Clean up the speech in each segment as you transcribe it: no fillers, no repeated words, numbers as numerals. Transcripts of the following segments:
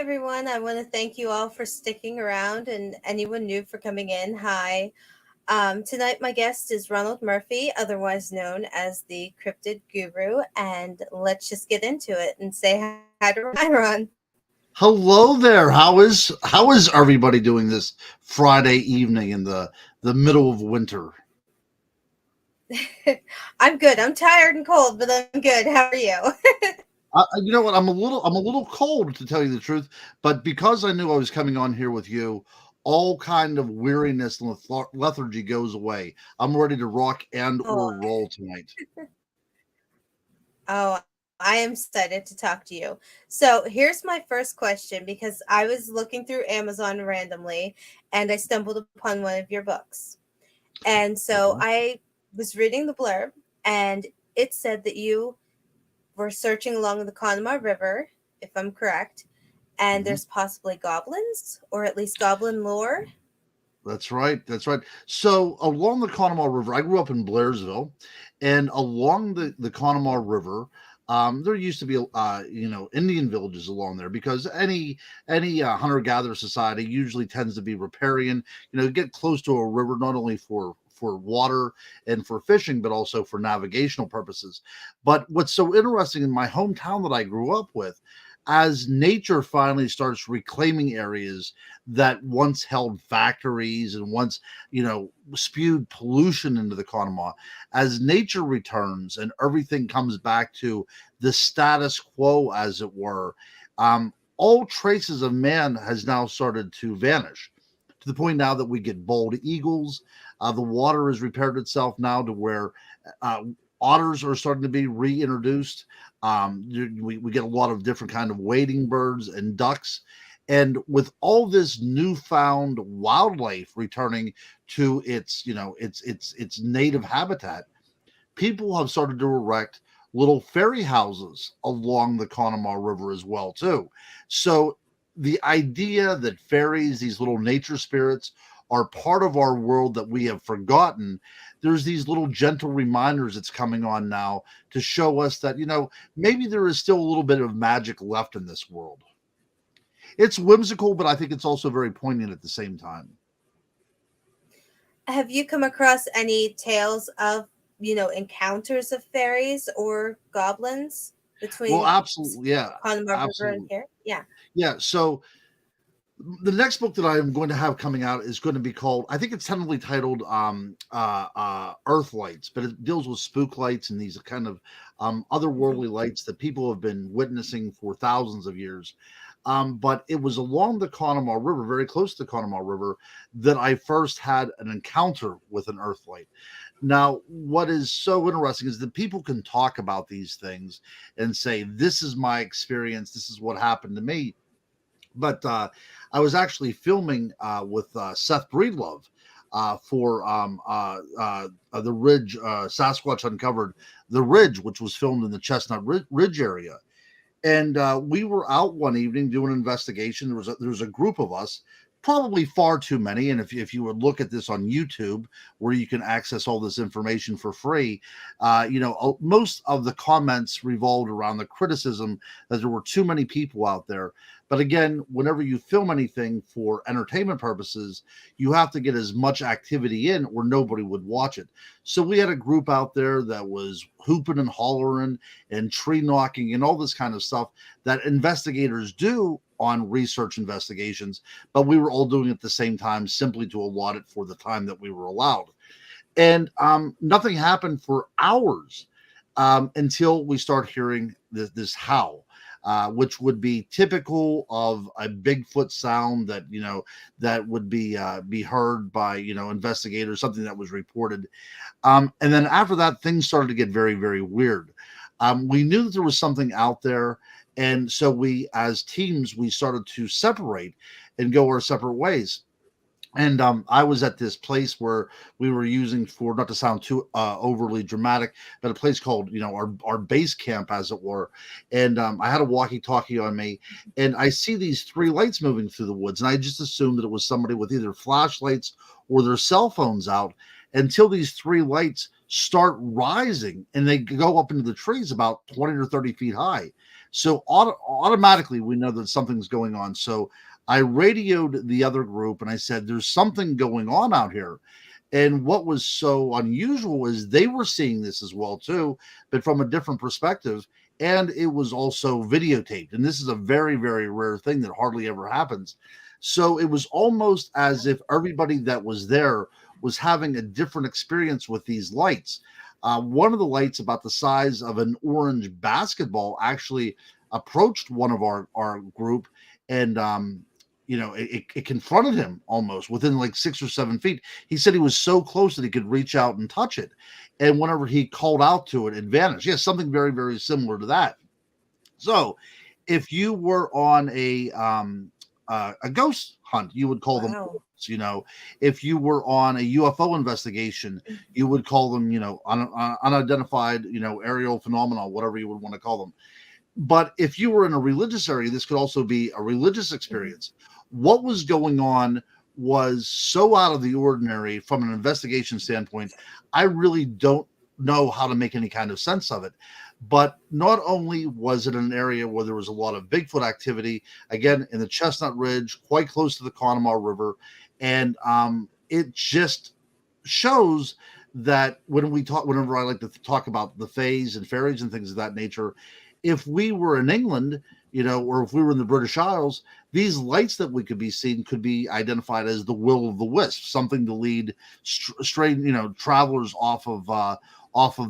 everyone. I want to thank you all for sticking around and anyone new for coming in. Hi. Tonight, my guest is Ronald Murphy, otherwise known as the Cryptid Guru. And let's just get into it and say hi to Ron. Hi, Ron. Hello there. How is everybody doing this Friday evening in the middle of winter? I'm good. I'm tired and cold, but I'm good. How are you? You know what? I'm a little cold to tell you the truth, but because I knew I was coming on here with you, all kind of weariness and lethargy goes away. I'm ready to rock and Oh, or roll tonight. oh, I am excited to talk to you. So here's my first question because I was looking through Amazon randomly and I stumbled upon one of your books. And so Okay. I was reading the blurb, and it said that you were searching along the Conemaugh River, if I'm correct, and Mhm. there's possibly goblins, or at least goblin lore. That's right. That's right. So along the Conemaugh River, I grew up in Blairsville, and along the Conemaugh River, there used to be Indian villages along there because any hunter gatherer society usually tends to be riparian. Get close to a river not only for water and for fishing, but also for navigational purposes. But what's so interesting in my hometown that I grew up with, as nature finally starts reclaiming areas that once held factories and once, spewed pollution into the Conemaugh, as nature returns and everything comes back to the status quo, as it were, all traces of man has now started to vanish to the point now that we get bald eagles. The water has repaired itself now to where uh, otters are starting to be reintroduced. We get a lot of different kind of wading birds and ducks, and with all this newfound wildlife returning to its native habitat, people have started to erect little fairy houses along the Conemaugh River as well too. So the idea that fairies, these little nature spirits, are part of our world that we have forgotten, there's these little gentle reminders that's coming on now to show us that, maybe there is still a little bit of magic left in this world. It's whimsical, but I think it's also very poignant at the same time. Have you come across any tales of, encounters of fairies or goblins Well, between absolutely, yeah, Conemaugh River and absolutely, here? Yeah. yeah. So the next book that I am going to have coming out is going to be called, I think it's tentatively titled Earth Lights, but it deals with spook lights and these kind of Hmm. otherworldly lights that people have been witnessing for thousands of years. But it was along the Conemaugh River, very close to the Conemaugh River, that I first had an encounter with an earth light. Now, what is so interesting is that people can talk about these things and say, this is my experience, this is what happened to me. But I was actually filming with Seth Breedlove for the Ridge, Sasquatch Uncovered the Ridge, which was filmed in the Chestnut Ridge area. And we were out one evening doing an investigation. There was a group of us, probably far too many. And if you would look at this on YouTube, where you can access all this information for free, most of the comments revolved around the criticism that there were too many people out there. But again, whenever you film anything for entertainment purposes, you have to get as much activity in, or nobody would watch it. So we had a group out there that was hooping and hollering and tree knocking and all this kind of stuff that investigators do on research investigations, but we were all doing it at the same time simply to allot it for the time that we were allowed. And nothing happened for hours until we start hearing this howl. Which would be typical of a Bigfoot sound that would be heard by investigators, something that was reported. And then after that, things started to get very, very weird. We knew that there was something out there. And so we, as teams, we started to separate and go our separate ways. And I was at this place where we were using, for not to sound too overly dramatic, but a place called, our base camp, as it were. And I had a walkie-talkie on me, and I see these three lights moving through the woods, and I just assumed that it was somebody with either flashlights or their cell phones out. until these three lights start rising and they go up into the trees about 20 or 30 feet high. So automatically we know that something's going on. So I radioed the other group and I said, there's something going on out here. And what was so unusual is they were seeing this as well too, but from a different perspective. And it was also videotaped. And this is a very, very rare thing that hardly ever happens. So it was almost as if everybody that was there was having a different experience with these lights. One of the lights, about the size of an orange basketball, actually approached one of our group, and it confronted him almost within like 6 or 7 feet. He said he was so close that he could reach out and touch it, and whenever he called out to it, it vanished. Yeah, something very, very similar to that. So, if you were on a ghost hunt, you would call them. Wow. If you were on a UFO investigation, you would call them, unidentified, aerial phenomena, whatever you would want to call them. But if you were in a religious area, this could also be a religious experience. What was going on was so out of the ordinary from an investigation standpoint. I really don't know how to make any kind of sense of it. But not only was it an area where there was a lot of Bigfoot activity, again, in the Chestnut Ridge, quite close to the Conemaugh River, and it just shows that whenever I like to talk about the fays and fairies and things of that nature, if we were in England, or if we were in the British Isles, these lights that we could be seeing could be identified as the will of the wisp, something to lead stray, travelers off of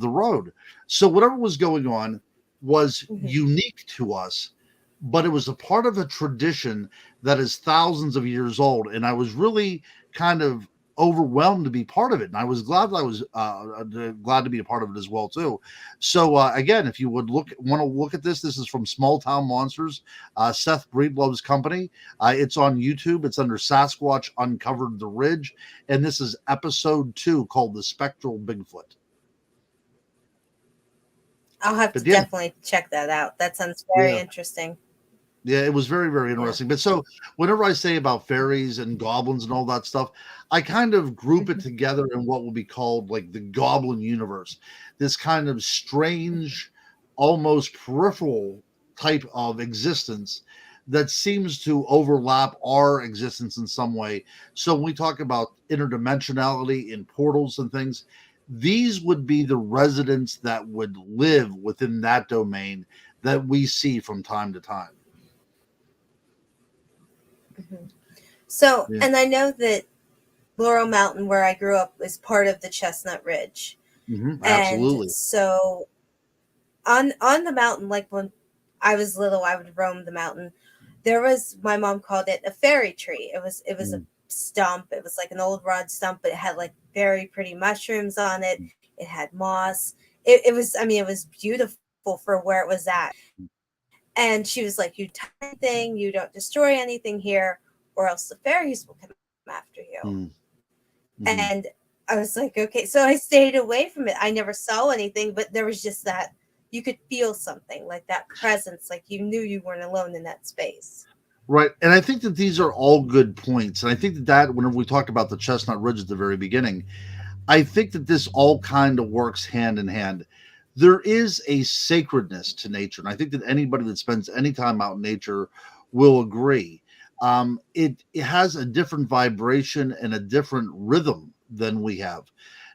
the road. So whatever was going on was unique to us, but it was a part of a tradition that is thousands of years old. And I was really kind of overwhelmed to be part of it. And I was glad that I was glad to be a part of it as well too. So again, if you would want to look at this is from Small Town Monsters, Seth Breedlove's company. It's on YouTube. It's under Sasquatch Uncovered the Ridge. And this is episode 2 called The Spectral Bigfoot. I'll have to definitely check that out. That sounds very interesting. Yeah, it was very, very interesting. But so whenever I say about fairies and goblins and all that stuff, I kind of group it together in what will be called like the goblin universe. This kind of strange, almost peripheral type of existence that seems to overlap our existence in some way. So when we talk about interdimensionality in portals and things, these would be the residents that would live within that domain that we see from time to time. So, and I know that Laurel Mountain, where I grew up, is part of the Chestnut Ridge. Absolutely. And so on the mountain, like when I was little, I would roam the mountain. There was, my mom called it a fairy tree. It was a stump. It was like an old rod stump, but it had like very pretty mushrooms on it. It had moss. It was beautiful for where it was at. And she was like, you tiny thing, you don't destroy anything here, or else the fairies will come after you. And I was like, okay. So I stayed away from it. I never saw anything, but there was just that, you could feel something, like that presence, like you knew you weren't alone in that space. Right. And I think that these are all good points. And I think that whenever we talked about the Chestnut Ridge at the very beginning, I think that this all kind of works hand in hand. There is a sacredness to nature. And I think that anybody that spends any time out in nature will agree. It has a different vibration and a different rhythm than we have.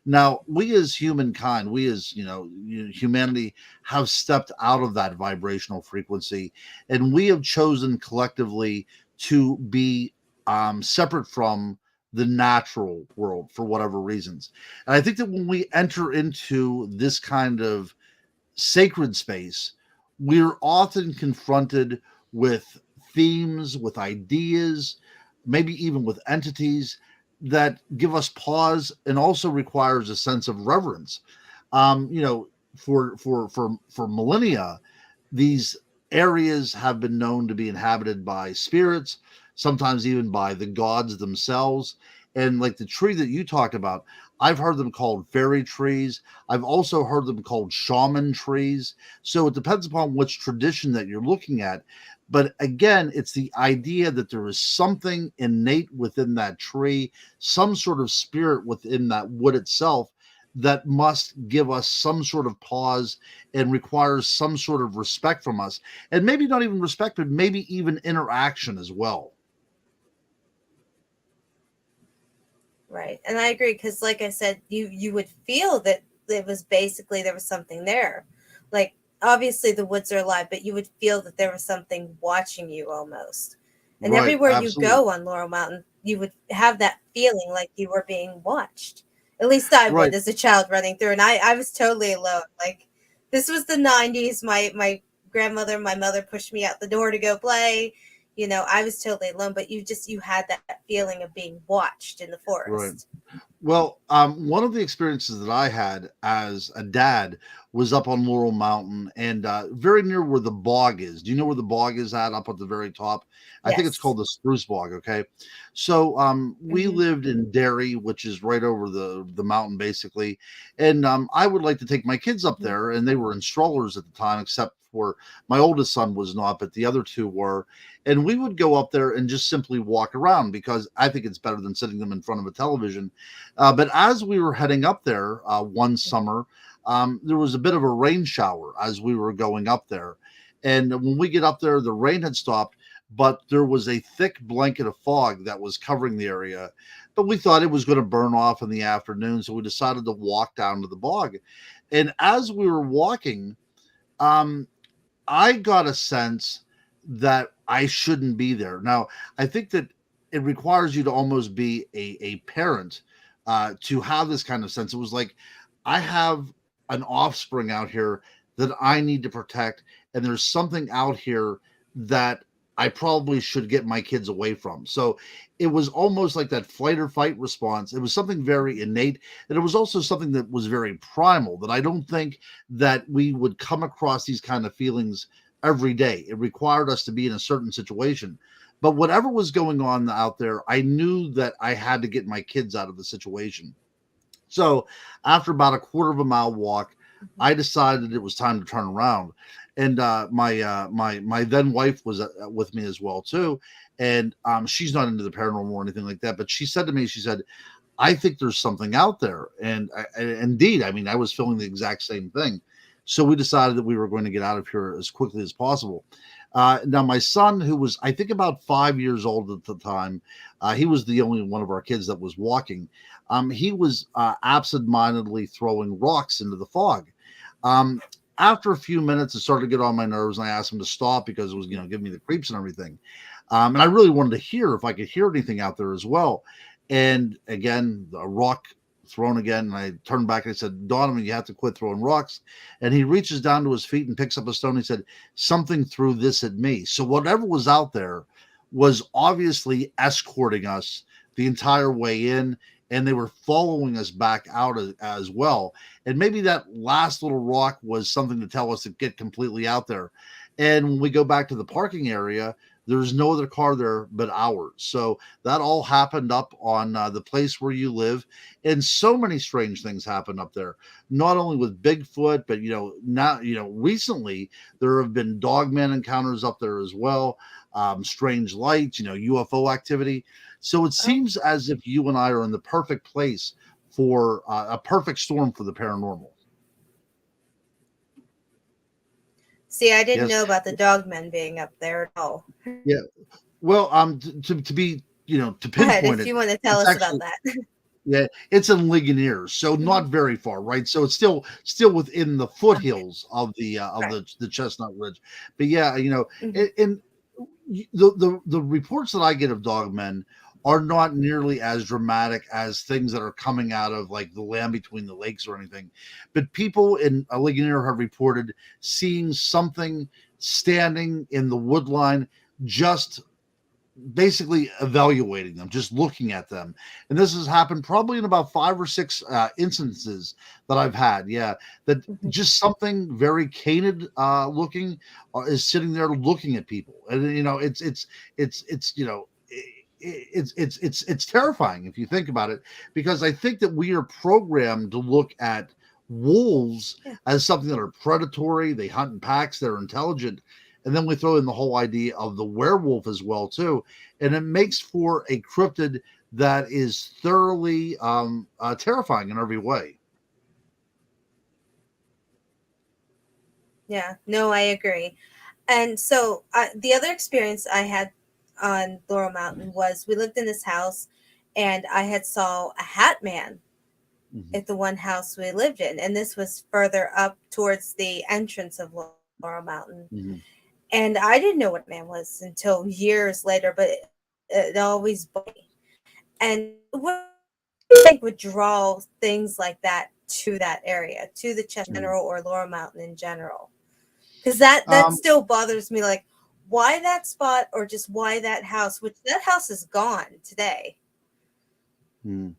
Now, we as humankind, we as humanity have stepped out of that vibrational frequency, and we have chosen collectively to be separate from the natural world for whatever reasons. And I think that when we enter into this kind of sacred space, we're often confronted with themes, with ideas, maybe even with entities that give us pause and also requires a sense of reverence. For millennia, these areas have been known to be inhabited by spirits, sometimes even by the gods themselves. And like the tree that you talked about, I've heard them called fairy trees. I've also heard them called shaman trees. So it depends upon which tradition that you're looking at. But again, it's the idea that there is something innate within that tree, some sort of spirit within that wood itself that must give us some sort of pause and requires some sort of respect from us. And maybe not even respect, but maybe even interaction as well. Right. And I agree because like I said, you would feel that it was basically there was something there. Like obviously the woods are alive, but you would feel that there was something watching you almost. And Right, everywhere you absolutely. go on Laurel Mountain, you would have that feeling like you were being watched. At least I would Right, as a child running through. And I was totally alone. Like this was the 90s. My grandmother, my mother pushed me out the door to go play. I was totally alone, but you had that feeling of being watched in the right. forest. Well, one of the experiences that I had as a dad was up on Laurel Mountain and very near where the bog is. Do you know where the bog is at up at the very top? I think it's Yes. called the Spruce Bog. Okay. So we Hmm. lived in Derry, which is right over the mountain basically. And I would like to take my kids up Hmm. there, and they were in strollers at the time, except for my oldest son was not, but the other two were. And we would go up there and just simply walk around because I think it's better than sitting them in front of a television. But as we were heading up there one summer, there was a bit of a rain shower as we were going up there. And when we get up there, the rain had stopped, but there was a thick blanket of fog that was covering the area. But we thought it was going to burn off in the afternoon. So we decided to walk down to the bog. And as we were walking, um, I got a sense that I shouldn't be there. Now, I think that it requires you to almost be a parent to have this kind of sense. It was like, I have an offspring out here that I need to protect, and there's something out here that I probably should get my kids away from. So it was almost like that flight or fight response. It was something very innate, and it was also something that was very primal that I don't think that we would come across these kind of feelings every day. It required us to be in a certain situation. But whatever was going on out there, I knew that I had to get my kids out of the situation. So after about a quarter of a mile walk, Hmm. I decided it was time to turn around. And my then wife was with me as well too, and she's not into the paranormal or anything like that. But she said to me, she said, I think there's something out there. And indeed, I mean, I was feeling the exact same thing. So we decided that we were going to get out of here as quickly as possible. Now, my son, who was, I think, about 5 years old at the time, he was the only one of our kids that was walking. He was absentmindedly throwing rocks into the fog. Um, After a few minutes, it started to get on my nerves, and I asked him to stop because it was, giving me the creeps and everything. And I really wanted to hear if I could hear anything out there as well. And again, a rock thrown again. And I turned back and I said, Donovan, you have to quit throwing rocks. And he reaches down to his feet and picks up a stone. He said, something threw this at me. So whatever was out there was obviously escorting us the entire way in. And they were following us back out as well. And maybe that last little rock was something to tell us to get completely out there. And when we go back to the parking area, there's no other car there but ours. So that all happened up on the place where you live, and so many strange things happened up there. Not only with Bigfoot, but now recently there have been dogman encounters up there as well. Strange lights, UFO activity. So it Oh, seems as if you and I are in the perfect place for a perfect storm for the paranormal. see, I didn't Yes. know about the dogmen being up there at all. Yeah. Well, to be, to Go ahead pinpoint if it, you want to tell it's us about actually, that. yeah, it's in Ligonier, so not Hmm. very far, right? So it's still within the Okay, foothills of the right. Chestnut Ridge. But yeah, Hmm. and the reports that I get of dogmen are not nearly as dramatic as things that are coming out of like the land between the lakes or anything. But people in Ligonier have reported seeing something standing in the wood line, just basically evaluating them, just looking at them. And this has happened probably in about 5 or 6 instances that I've had. Yeah, that Hmm. just something very canid looking is sitting there looking at people, and it's it's terrifying if you think about it, because I think that we are programmed to look at wolves Yeah. as something that are predatory. They hunt in packs. They're intelligent, and then we throw in the whole idea of the werewolf as well too, and it makes for a cryptid that is thoroughly terrifying in every way. Yeah, no, I agree. And so the other experience I had on Laurel Mountain was we lived in this house, and I had saw a hat man Mhm, at the one house we lived in, and this was further up towards the entrance of Laurel Mountain. mhm. And I didn't know what a man was until years later, but it always bugged me. And what do you think would draw things like that to that area, to the Chest Mhm. General or Laurel Mountain in general? Because that Um, still bothers me. Like, why that spot, or just why that house? Which that house is gone today. mhm.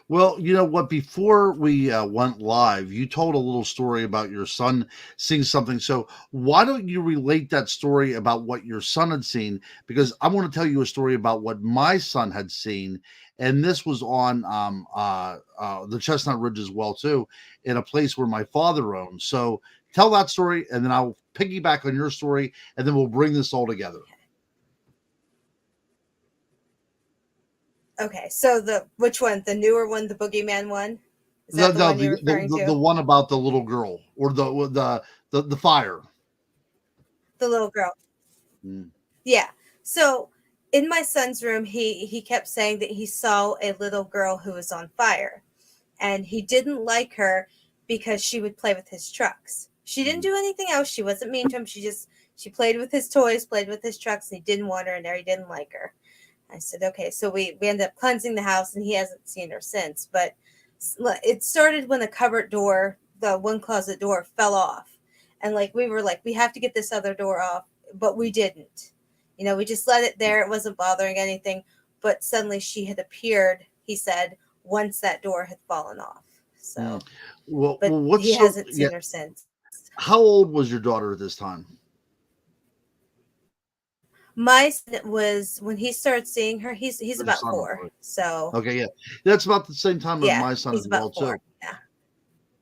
Well, you know what? Before we went live, you told a little story about your son seeing something. So, why don't you relate that story about what your son had seen? Because I want to tell you a story about what my son had seen, and this was on the Chestnut Ridge as well too, in a place where my father owned. So, tell that story, and then I'll piggyback on your story, and then we'll bring this all together. Okay, so the which one? The newer one, the boogeyman one? Is The that the the one the you're the, referring the, to? the one about the little girl or the fire. The little girl. Mm, Yeah. So in my son's room, he kept saying that he saw a little girl who was on fire, and he didn't like her because she would play with his trucks. She didn't mm, do anything else. She wasn't mean to him. She played with his toys, played with his trucks, and he didn't want her in there. He didn't like her. I said, okay. So we ended up cleansing the house, and he hasn't seen her since. But it started when the cupboard door, the one closet door, fell off, and like we were like, we have to get this other door off, but we didn't. We just let it there. It wasn't bothering anything. But suddenly she had appeared, he said, once that door had fallen off. mm. So, Well, but what's he so hasn't yeah? seen her since. How old was your daughter at this time? My son was when he started seeing her. He's Or your about son, I'm 4. sorry. So Okay, yeah, that's about the same time as yeah, my son he's as well about 4. too. Yeah.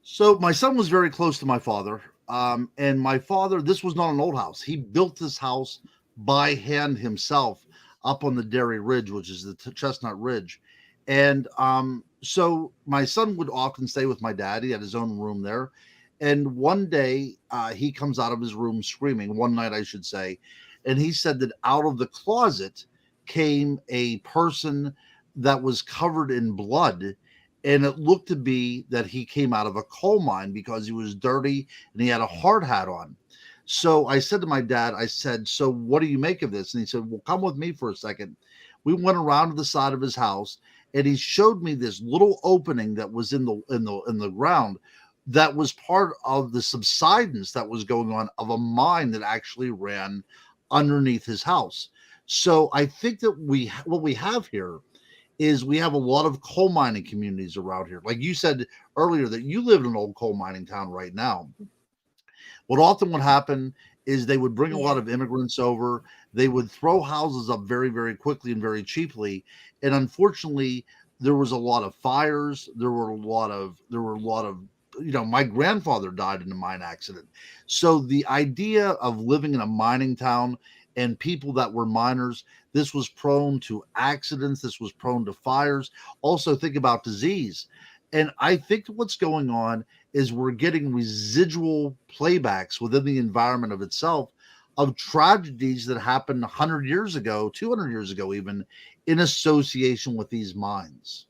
So my son was very close to my father, and my father. This was not an old house. He built this house by hand himself up on the Dairy Ridge, which is the Chestnut Ridge, and so my son would often stay with my dad. He had his own room there, and one day he comes out of his room screaming. One night, I should say, and he said that out of the closet came a person that was covered in blood, and it looked to be that he came out of a coal mine because he was dirty and he had a hard hat on. So I said to my dad, I said, "So what do you make of this?" And he said, "Well, come with me for a second." We went around to the side of his house, and he showed me this little opening that was in the ground that was part of the subsidence that was going on of a mine that actually ran underneath his house. So I think that what we have here is we have a lot of coal mining communities around here. Like you said earlier, that you live in an old coal mining town right now. What often would happen is they would bring a lot Yeah. of immigrants over. They would throw houses up very, very quickly and very cheaply. And unfortunately, there was a lot of fires. There were a lot of my grandfather died in a mine accident. So the idea of living in a mining town and people that were miners, this was prone to accidents. This was prone to fires. Also, think about disease. And I think what's going on is we're getting residual playbacks within the environment of itself of tragedies that happened 100 years ago, 200 years ago, even in association with these mines.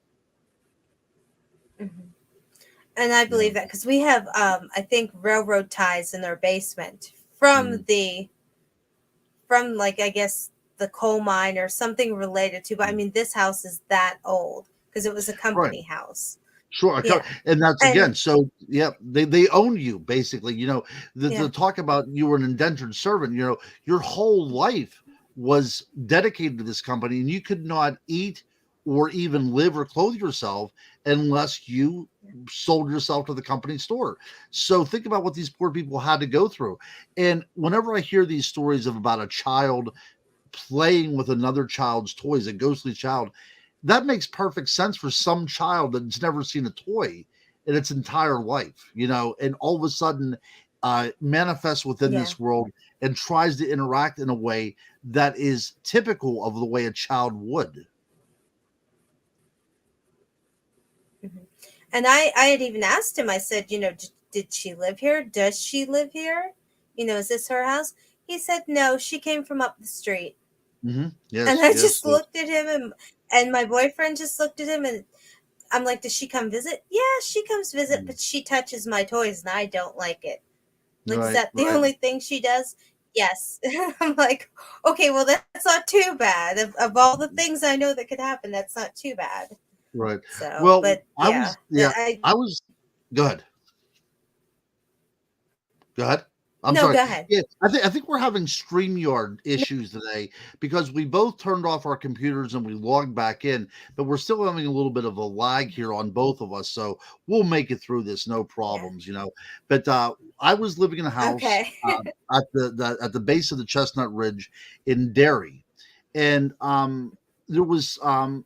Hmm. And I Yeah. believe that because we have, I think, railroad ties in our basement from Mm, like, I guess, the coal mine or something related to. But I mm. mean, this house is that old because it was a Right. company house. Sure. Yeah. And that's And again, so yeah, they own you basically. The yeah. talk about you were an indentured servant, your whole life was dedicated to this company, and you could not eat or even live or clothe yourself unless you sold yourself to the company store. So think about what these poor people had to go through. And whenever I hear these stories of about a child playing with another child's toys, a ghostly child. That makes perfect sense for some child that's never seen a toy in its entire life, and all of a sudden manifests within Yeah. this world and tries to interact in a way that is typical of the way a child would. Mhm. And I had even asked him, I said, did she live here? Does she live here? Is this her house? He said, no, she came from up the street. And Yes, I yes, just yes. looked at him, and my boyfriend just looked at him, and I'm like, does she come visit? Yeah, she comes visit, Mm. but she touches my toys and I don't like it. Like, is Right, that the right, only thing she does? Yes. I'm like, okay, well, that's not too bad. Of all the things I know that could happen, that's not too bad. right. So, Well, but yeah, I, I was. Go ahead. Go ahead. I'm no, sorry. go ahead. Yeah, I think we're having StreamYard issues today because we both turned off our computers and we logged back in, but we're still having a little bit of a lag here on both of us. So we'll make it through this, no Yeah. problems. But I was living in a house Okay. at the base of the Chestnut Ridge in Derry, and there was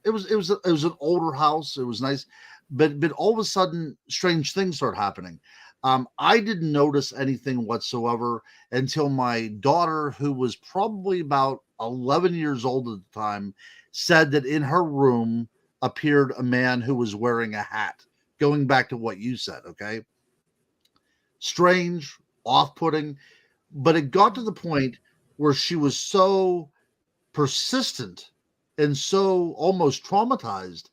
it was an older house. It was nice, but all of a sudden, strange things start happening. I didn't notice anything whatsoever until my daughter, who was probably about 11 years old at the time, said that in her room appeared a man who was wearing a hat. Going back to what you said, okay? Strange, off putting, but it got to the point where she was so persistent and so almost traumatized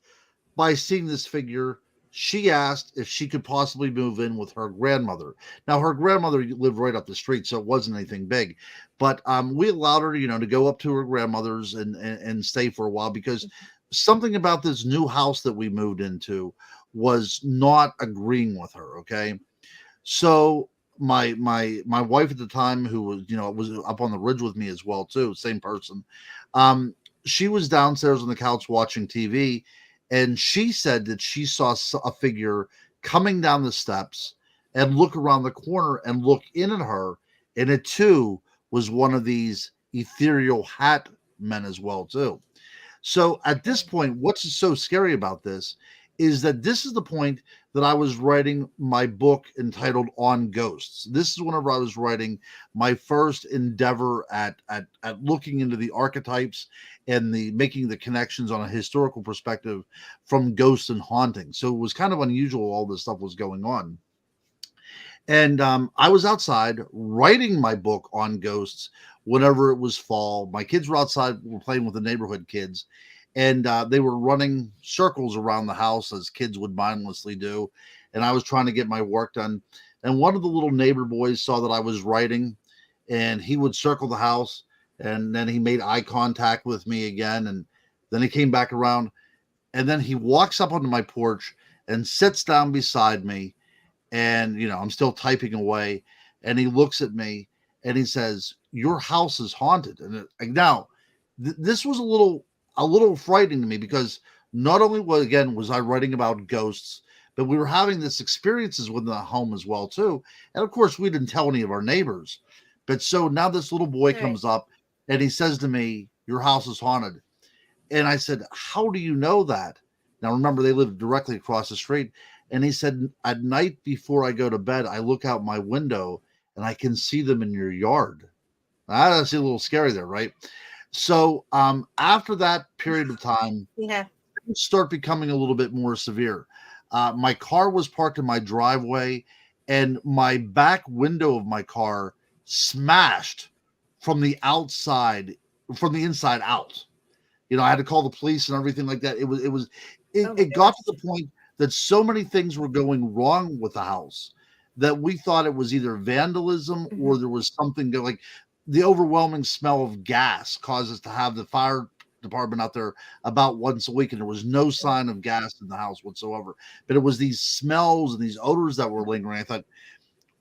by seeing this figure. She asked if she could possibly move in with her grandmother. Now, her grandmother lived right up the street, so it wasn't anything big. But we allowed her, to go up to her grandmother's and stay for a while because something about this new house that we moved into was not agreeing with her. Okay, so my wife at the time, who was up on the ridge with me as well too, same person. Um, she was downstairs on the couch watching TV, and she said that she saw a figure coming down the steps and look around the corner and look in at her, and it too was one of these ethereal hat men as well too. So at this point, what's so scary about this is that this is the point that I was writing my book entitled On Ghosts. This is whenever I was writing my first endeavor at looking into the archetypes and the making the connections on a historical perspective from ghosts and hauntings. So it was kind of unusual all this stuff was going on. And I was outside writing my book on ghosts whenever it was fall. My kids were outside, were playing with the neighborhood kids, and they were running circles around the house as kids would mindlessly do. And I was trying to get my work done. And one of the little neighbor boys saw that I was writing, and he would circle the house, and then he made eye contact with me again. And then he came back around, and then he walks up onto my porch and sits down beside me, and I'm still typing away, and he looks at me and he says, your house is haunted. And now this was a little frightening to me because not only was I writing about ghosts, but we were having this experiences within the home as well too. And of course we didn't tell any of our neighbors. But so now this little boy Right. comes up and he says to me, your house is haunted. And I said, how do you know that? Now, remember, they lived directly across the street. And he said, at night before I go to bed, I look out my window and I can see them in your yard. That's a little scary there, right? So after that period of time, Yeah. things start becoming a little bit more severe. My car was parked in my driveway, and my back window of my car smashed from the outside, from the inside out. I had to call the police and everything like that. Oh my It got to goodness. the point that so many things were going wrong with the house that we thought it was either vandalism Hmm. or there was something that, like, the overwhelming smell of gas caused us to have the fire department out there about once a week, and there was no sign of gas in the house whatsoever. But it was these smells and these odors that were lingering. I thought,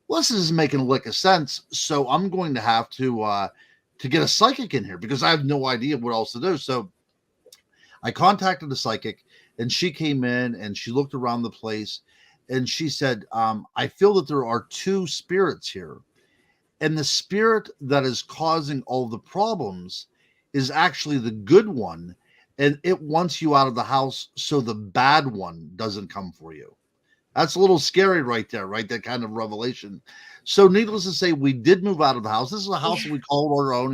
well, this isn't making a lick of sense, so I'm going to have to get a psychic in here because I have no idea what else to do. So I contacted a psychic, and she came in and she looked around the place, and she said, I feel that there are two spirits here. And the spirit that is causing all the problems is actually the good one, and it wants you out of the house so the bad one doesn't come for you. That's a little scary right there, right? That kind of revelation. So, needless to say, we did move out of the house. This is a house Yeah. that we called our own.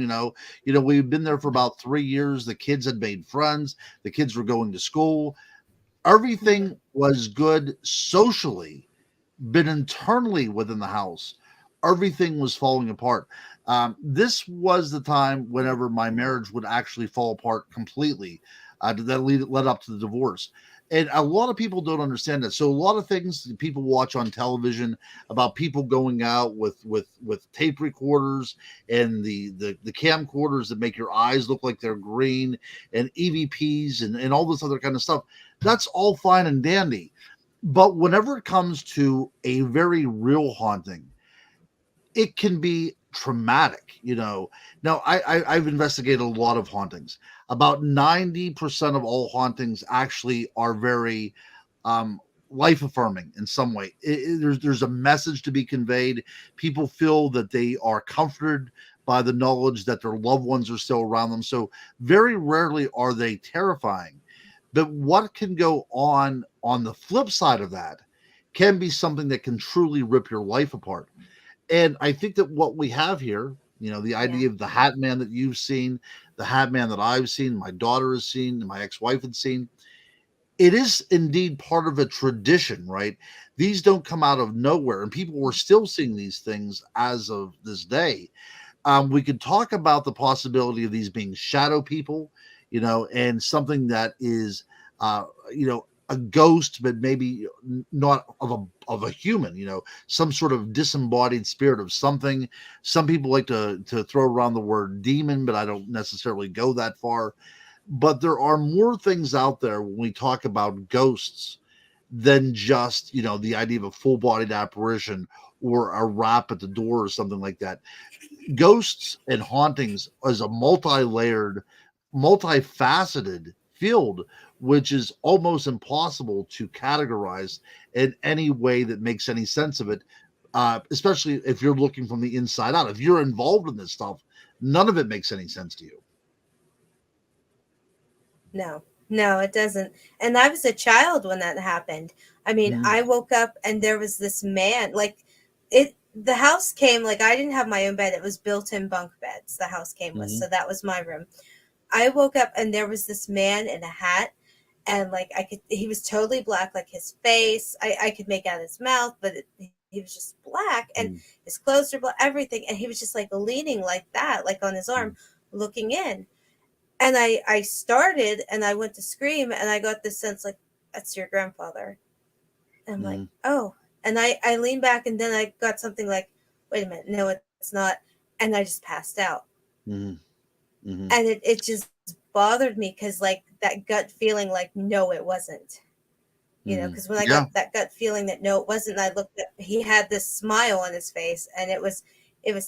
We've been there for about 3 years. The kids had made friends. The kids were going to school. Mhm. Everything was good socially, but internally within the house, everything was falling apart. This was the time whenever my marriage would actually fall apart completely. That led up to the divorce. And a lot of people don't understand that. So a lot of things people watch on television about people going out with tape recorders and the camcorders that make your eyes look like they're green, and EVPs and all this other kind of stuff. That's all fine and dandy. But whenever it comes to a very real haunting, it can be traumatic. Now, I've investigated a lot of hauntings. About 90% of all hauntings actually are very um, life affirming in some way. There's a message to be conveyed. People feel that they are comforted by the knowledge that their loved ones are still around them. So very rarely are they terrifying. But what can go on the flip side of that can be something that can truly rip your life apart. And I think that what we have here, the Yeah. idea of the Hat Man that you've seen, the Hat Man that I've seen, my daughter has seen, my ex-wife had seen, it is indeed part of a tradition, right? These don't come out of nowhere, and people were still seeing these things as of this day. We could talk about the possibility of these being shadow people, and something that is, a ghost, but maybe not of a human, some sort of disembodied spirit of something. Some people like to throw around the word demon, but I don't necessarily go that far. But there are more things out there when we talk about ghosts than just, the idea of a full-bodied apparition or a rap at the door or something like that. Ghosts and hauntings is a multi-layered, multifaceted field, which is almost impossible to categorize in any way that makes any sense of it, especially if you're looking from the inside out. If you're involved in this stuff, none of it makes any sense to you. No, no, it doesn't. And I was a child when that happened. I mean, Mhm. I woke up and there was this man, like the house came, like I didn't have my own bed. It was built-in bunk beds the house came with. Mhm. So that was my room. I woke up and there was this man in a hat, and like he was totally black, like his face, I could make out his mouth, but he was just black, and Mhm. his clothes were black, everything. And he was just like leaning like that, like on his arm, looking in. And I started and I went to scream, and I got this sense like, that's your grandfather. And I'm like, Mhm. oh. And I leaned back, and then I got something like, wait a minute, no, it's not. And I just passed out. Mhm. Mhm. And it just bothered me because, like, that gut feeling, like, no, it wasn't. Mhm. Because when I got Yeah. that gut feeling that no, it wasn't, I looked at, he had this smile on his face, and it was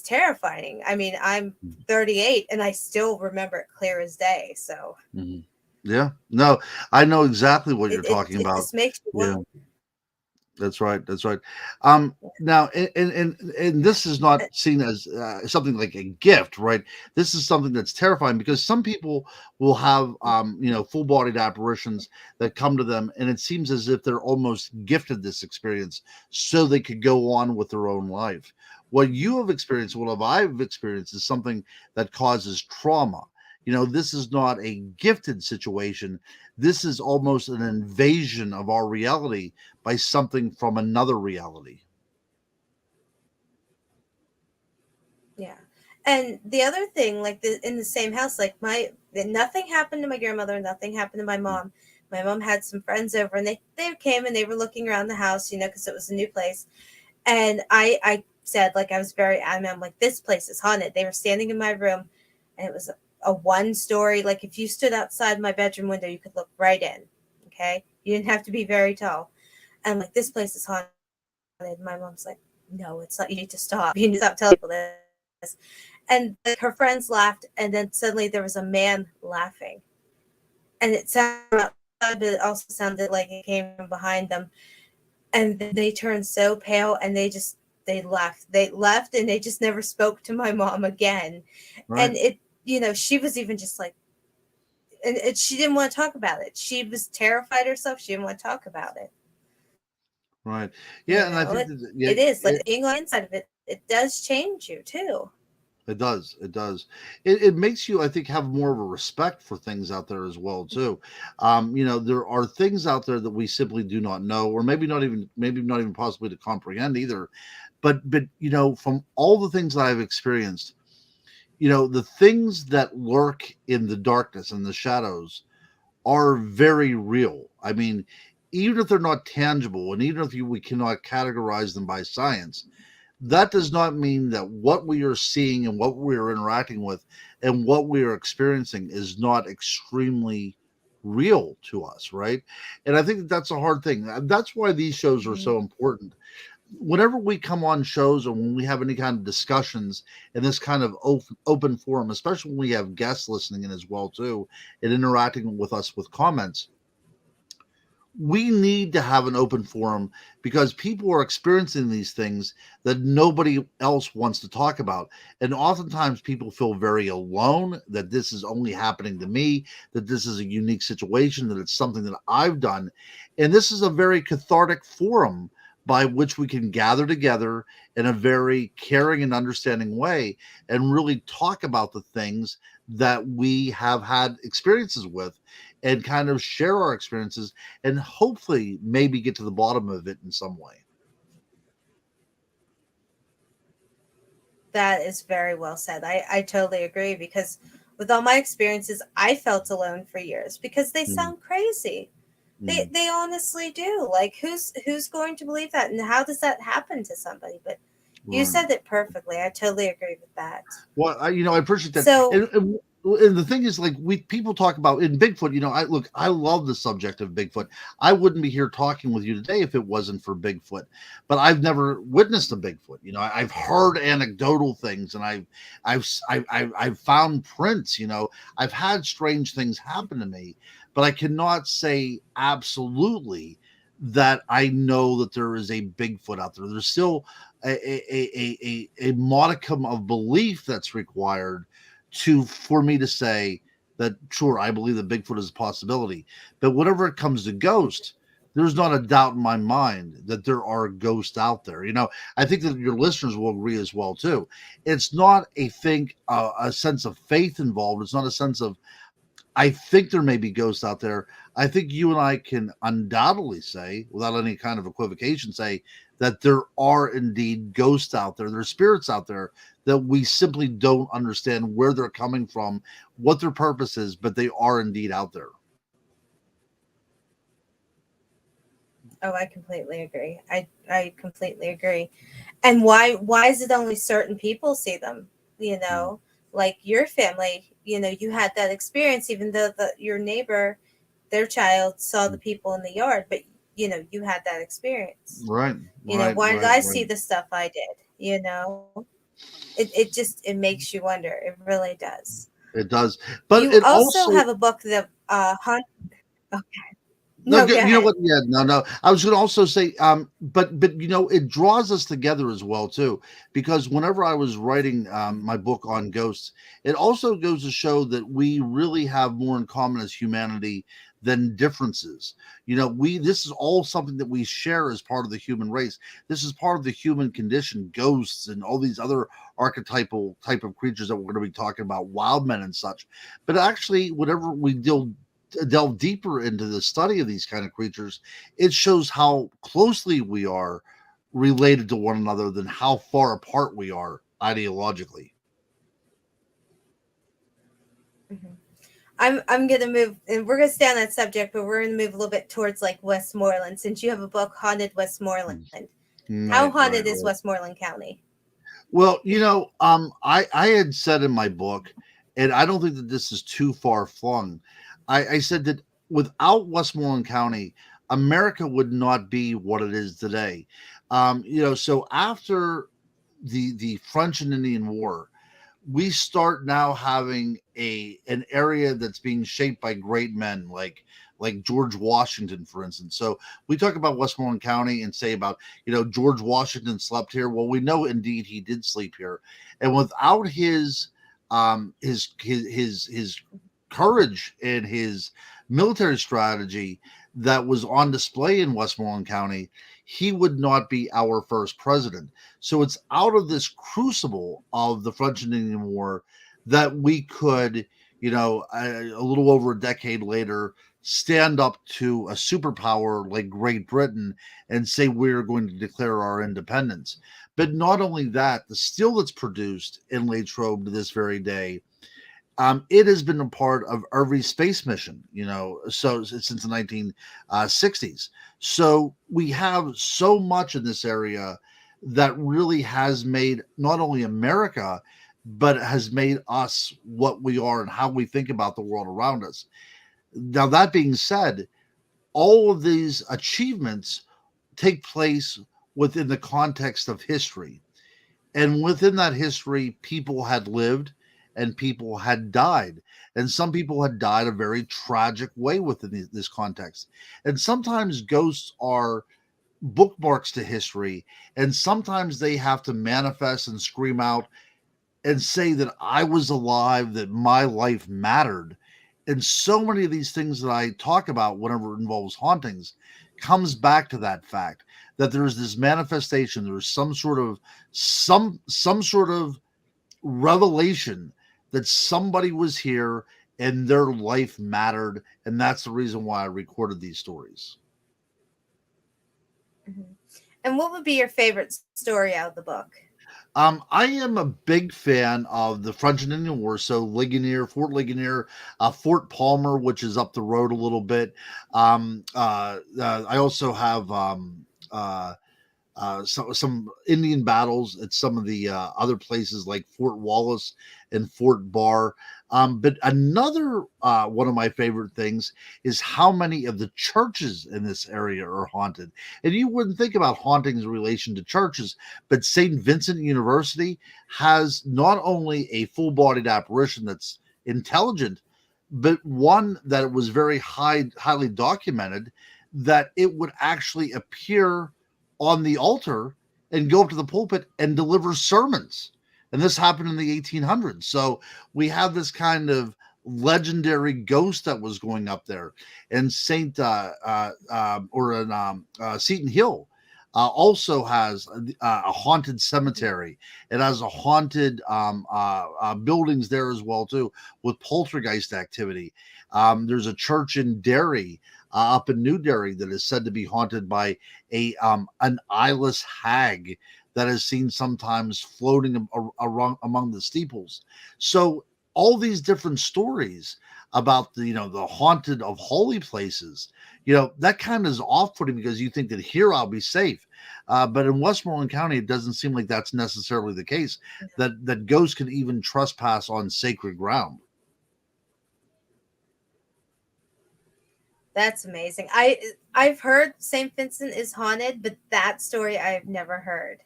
terrifying. I mean, I'm 38 and I still remember it clear as day. So Mhm. Yeah. No, I know exactly what you're it it, talking it about. just makes you Yeah. want. That's right. That's right. Now, and this is not seen as something like a gift, right? This is something that's terrifying because some people will have, full-bodied apparitions that come to them, and it seems as if they're almost gifted this experience so they could go on with their own life. What you have experienced, what I've experienced, is something that causes trauma. This is not a gifted situation. This is almost an invasion of our reality by something from another reality. Yeah. And the other thing, like in the same house, like nothing happened to my grandmother, nothing happened to my mom. My mom had some friends over, and they came and they were looking around the house, because it was a new place. And I said, like, I was very adamant, I'm like, this place is haunted. They were standing in my room, and it was a one story. Like, if you stood outside my bedroom window, you could look right in. Okay, you didn't have to be very tall. And I'm like, this place is haunted. My mom's like, no, it's not. You need to stop. You need to stop telling people this. And like her friends laughed, and then suddenly there was a man laughing, and it sounded outside, but it also sounded like it came from behind them. And then they turned so pale, and they left. They left, and they just never spoke to my mom again. And Right. she was even just like, and she didn't want to talk about it. She was terrified herself. She didn't want to talk about it. Right. Yeah, and I It, think it is like being on the inside of it. It does change you too. it does. It does. It makes you, I think, have more of a respect for things out there as well, too. There are things out there that we simply do not know, or maybe not even possibly to comprehend either. But from all the things that I've experienced, the things that lurk in the darkness and the shadows are very real. I mean, even if they're not tangible, and even if we cannot categorize them by science, that does not mean that what we are seeing and what we are interacting with and what we are experiencing is not extremely real to us, right? And I think that that's a hard thing. That's why these shows are Mhm. so important. Whenever we come on shows or when we have any kind of discussions in this kind of open forum, especially when we have guests listening in as well too and interacting with us with comments, we need to have an open forum because people are experiencing these things that nobody else wants to talk about. And oftentimes people feel very alone, that this is only happening to me, that this is a unique situation, that it's something that I've done. And this is a very cathartic forum by which we can gather together in a very caring and understanding way and really talk about the things that we have had experiences with and kind of share our experiences and hopefully maybe get to the bottom of it in some way. That is very well said. I totally agree because with all my experiences, I felt alone for years because they Mm, sound crazy. mm. They honestly do. Like who's going to believe that, and how does that happen to somebody? But you Right. said it perfectly. I totally agree with that. Well, I appreciate that. So, And the thing is, like, we people talk about in Bigfoot. I love the subject of Bigfoot. I wouldn't be here talking with you today if it wasn't for Bigfoot. But I've never witnessed a Bigfoot. I've heard anecdotal things, and I've found prints. I've had strange things happen to me, but I cannot say absolutely that I know that there is a Bigfoot out there. There's still a modicum of belief that's required for me to say that sure I believe that Bigfoot is a possibility. But whenever it comes to ghosts, there's not a doubt in my mind that there are ghosts out there. I think that your listeners will agree as well too. It's not a sense of faith involved. It's not a sense of I think there may be ghosts out there. I think you and I can undoubtedly say, without any kind of equivocation, say that there are indeed ghosts out there. There are spirits out there that we simply don't understand where they're coming from, what their purpose is, but they are indeed out there. oh, I completely agree. I completely agree. And why is it only certain people see them? You Mm. know, like your family. You had that experience, even though your neighbor, their child saw the people in the yard, but you had that experience. Right, right, Why did right, I right. see the stuff I did? It makes you wonder. It really does. It does, but You it also also have a book that hunt. Oh, no, no, go you know ahead. what? Yeah, no, no. I was going to also say, but it draws us together as well too, because whenever I was writing my book on ghosts, it also goes to show that we really have more in common as humanity than differences. We this is all something that we share as part of the human race. This is part of the human condition. Ghosts and all these other archetypal type of creatures that we're going to be talking about, wild men and such. But actually, whenever we delve deeper into the study of these kind of creatures, it shows how closely we are related to one another than how far apart we are ideologically. Mhm. I'm gonna move, and we're gonna stay on that subject, but we're gonna move a little bit towards like Westmoreland, since you have a book, Haunted Westmoreland. How Right, haunted right, is right. Westmoreland County? Well, I had said in my book, and I don't think that this is too far flung. I said that without Westmoreland County, America would not be what it is today. So after the French and Indian War, we start now having an area that's being shaped by great men like George Washington, for instance. So we talk about Westmoreland County and say about George Washington slept here. Well, we know indeed he did sleep here, and without his his courage and his military strategy that was on display in Westmoreland County, he would not be our first president. So it's out of this crucible of the French and Indian War that we could, a little over a decade later, stand up to a superpower like Great Britain and say we're going to declare our independence. But not only that, the steel that's produced in Latrobe to this very day, it has been a part of every space mission, so since the 1960s. So we have so much in this area that really has made not only America, but has made us what we are and how we think about the world around us. Now, that being said, all of these achievements take place within the context of history. And within that history, people had lived and people had died. And some people had died a very tragic way within this context. And sometimes ghosts are bookmarks to history. And sometimes they have to manifest and scream out and say that I was alive, that my life mattered. And so many of these things that I talk about whenever it involves hauntings comes back to that fact that there's this manifestation, there's some sort of revelation that somebody was here and their life mattered, and that's the reason why I recorded these stories. Mm-hmm. And what would be your favorite story out of the book? I am a big fan of the French and Indian War, so Fort Ligonier, Fort Palmer, which is up the road a little bit. I also have some Indian battles at some of the other places like Fort Wallace and Fort Barr. But another one of my favorite things is how many of the churches in this area are haunted. And you wouldn't think about hauntings in relation to churches, but St. Vincent University has not only a full-bodied apparition that's intelligent, but one that was very highly documented, that it would actually appear on the altar and go up to the pulpit and deliver sermons. And this happened in the 1800s. So we have this kind of legendary ghost that was going up there. And Seton Hill also has a haunted cemetery. It has a haunted buildings there as well too, with poltergeist activity. There's a church in Derry, up in New Derry, that is said to be haunted by an eyeless hag that is seen sometimes floating around among the steeples. So all these different stories about the haunted of holy places, that kind of is off-putting because you think that here I'll be safe. But in Westmoreland County, it doesn't seem like that's necessarily the case, that ghosts can even trespass on sacred ground. That's amazing. I've heard St. Vincent is haunted, but that story I've never heard.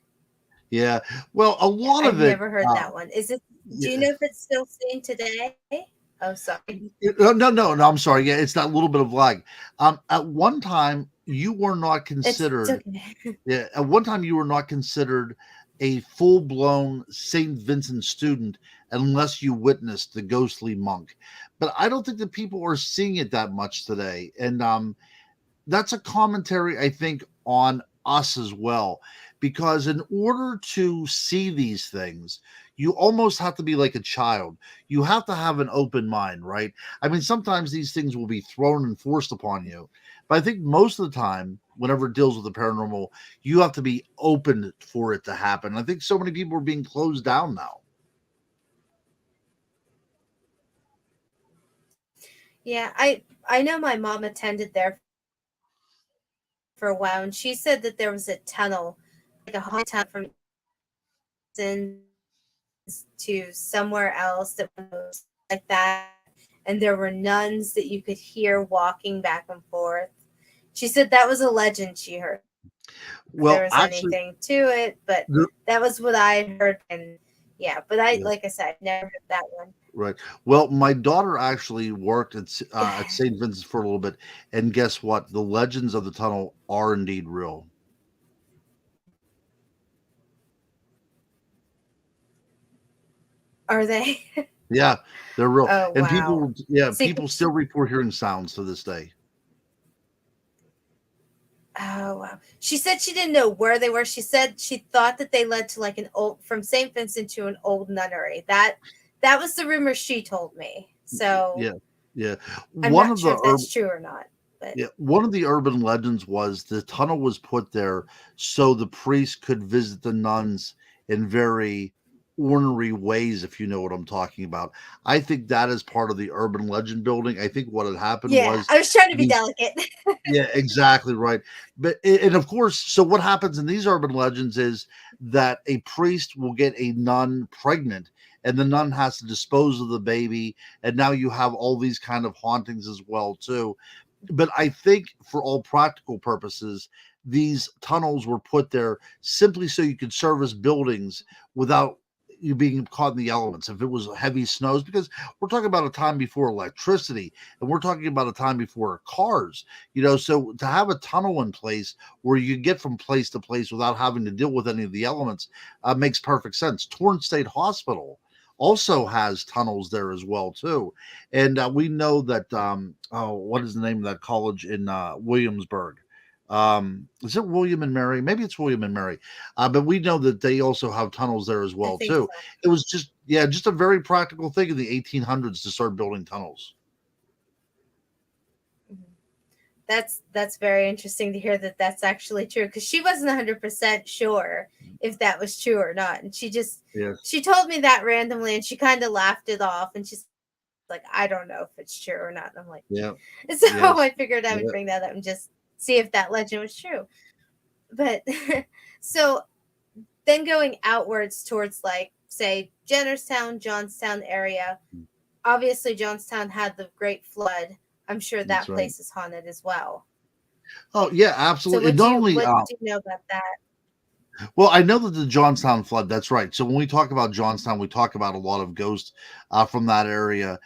Yeah, well, a lot I've of it. Never heard that one. Is it? Do you know if it's still seen today? Oh, sorry. No. I'm sorry. Yeah, it's that little bit of lag. At one time, you were not considered. Okay. Yeah, at one time you were not considered a full-blown St. Vincent student unless you witnessed the ghostly monk. But I don't think that people are seeing it that much today, and that's a commentary, I think, on us as well, because in order to see these things, you almost have to be like a child. You have to have an open mind, right? I mean, sometimes these things will be thrown and forced upon you, but I think most of the time, whenever it deals with the paranormal, you have to be open for it to happen. I think so many people are being closed down now. Yeah, I know my mom attended there for a while, and she said that there was a tunnel, like a haunted tunnel from to somewhere else that was like that, and there were nuns that you could hear walking back and forth. She said that was a legend she heard. If Well, there was actually, anything to it, but that was what I had heard, and yeah, but like I said, never heard that one. right. Well, my daughter actually worked at St. Vincent's for a little bit, and guess what? The legends of the tunnel are indeed real. Are they? Yeah, they're real. Oh And wow. See, people still report hearing sounds to this day. oh wow. She said she didn't know where they were. She said she thought that they led to like an old from St. Vincent to an old nunnery. That was the rumor she told me. So Yeah, yeah. I'm One not of the sure if that's true or not. But Yeah, one of the urban legends was the tunnel was put there so the priest could visit the nuns in very ornery ways, if you know what I'm talking about. I think that is part of the urban legend building. I think what had happened yeah, was I was trying to be these delicate. yeah, exactly right. But and of course, so what happens in these urban legends is that a priest will get a nun pregnant, and the nun has to dispose of the baby, and now you have all these kind of hauntings as well too. But I think for all practical purposes, these tunnels were put there simply so you could service buildings without you being caught in the elements. If it was heavy snows, because we're talking about a time before electricity, and we're talking about a time before cars, so to have a tunnel in place where you get from place to place without having to deal with any of the elements makes perfect sense. Torrance State Hospital also has tunnels there as well too, and we know that what is the name of that college in Williamsburg? Is it William and Mary? Maybe it's William and Mary, but we know that they also have tunnels there as I well think too. so. It was just a very practical thing in the 1800s to start building tunnels. Mhm. That's very interesting to hear that that's actually true because she wasn't 100% sure if that was true or not, and Yes. she told me that randomly, and she kind of laughed it off, and she's like, I don't know if it's true or not. And I'm like, Yeah. so Yes. I figured I would Yeah. bring that up and just see if that legend was true. But so then going outwards towards like say Jennerstown, Johnstown area. Obviously, Johnstown had the Great Flood. I'm sure That's that right. place is haunted as well. Oh yeah, So absolutely. And not only what do you know about that? well, I know that the Johnstown flood, that's right. So when we talk about Johnstown, we talk about a lot of ghosts from that area,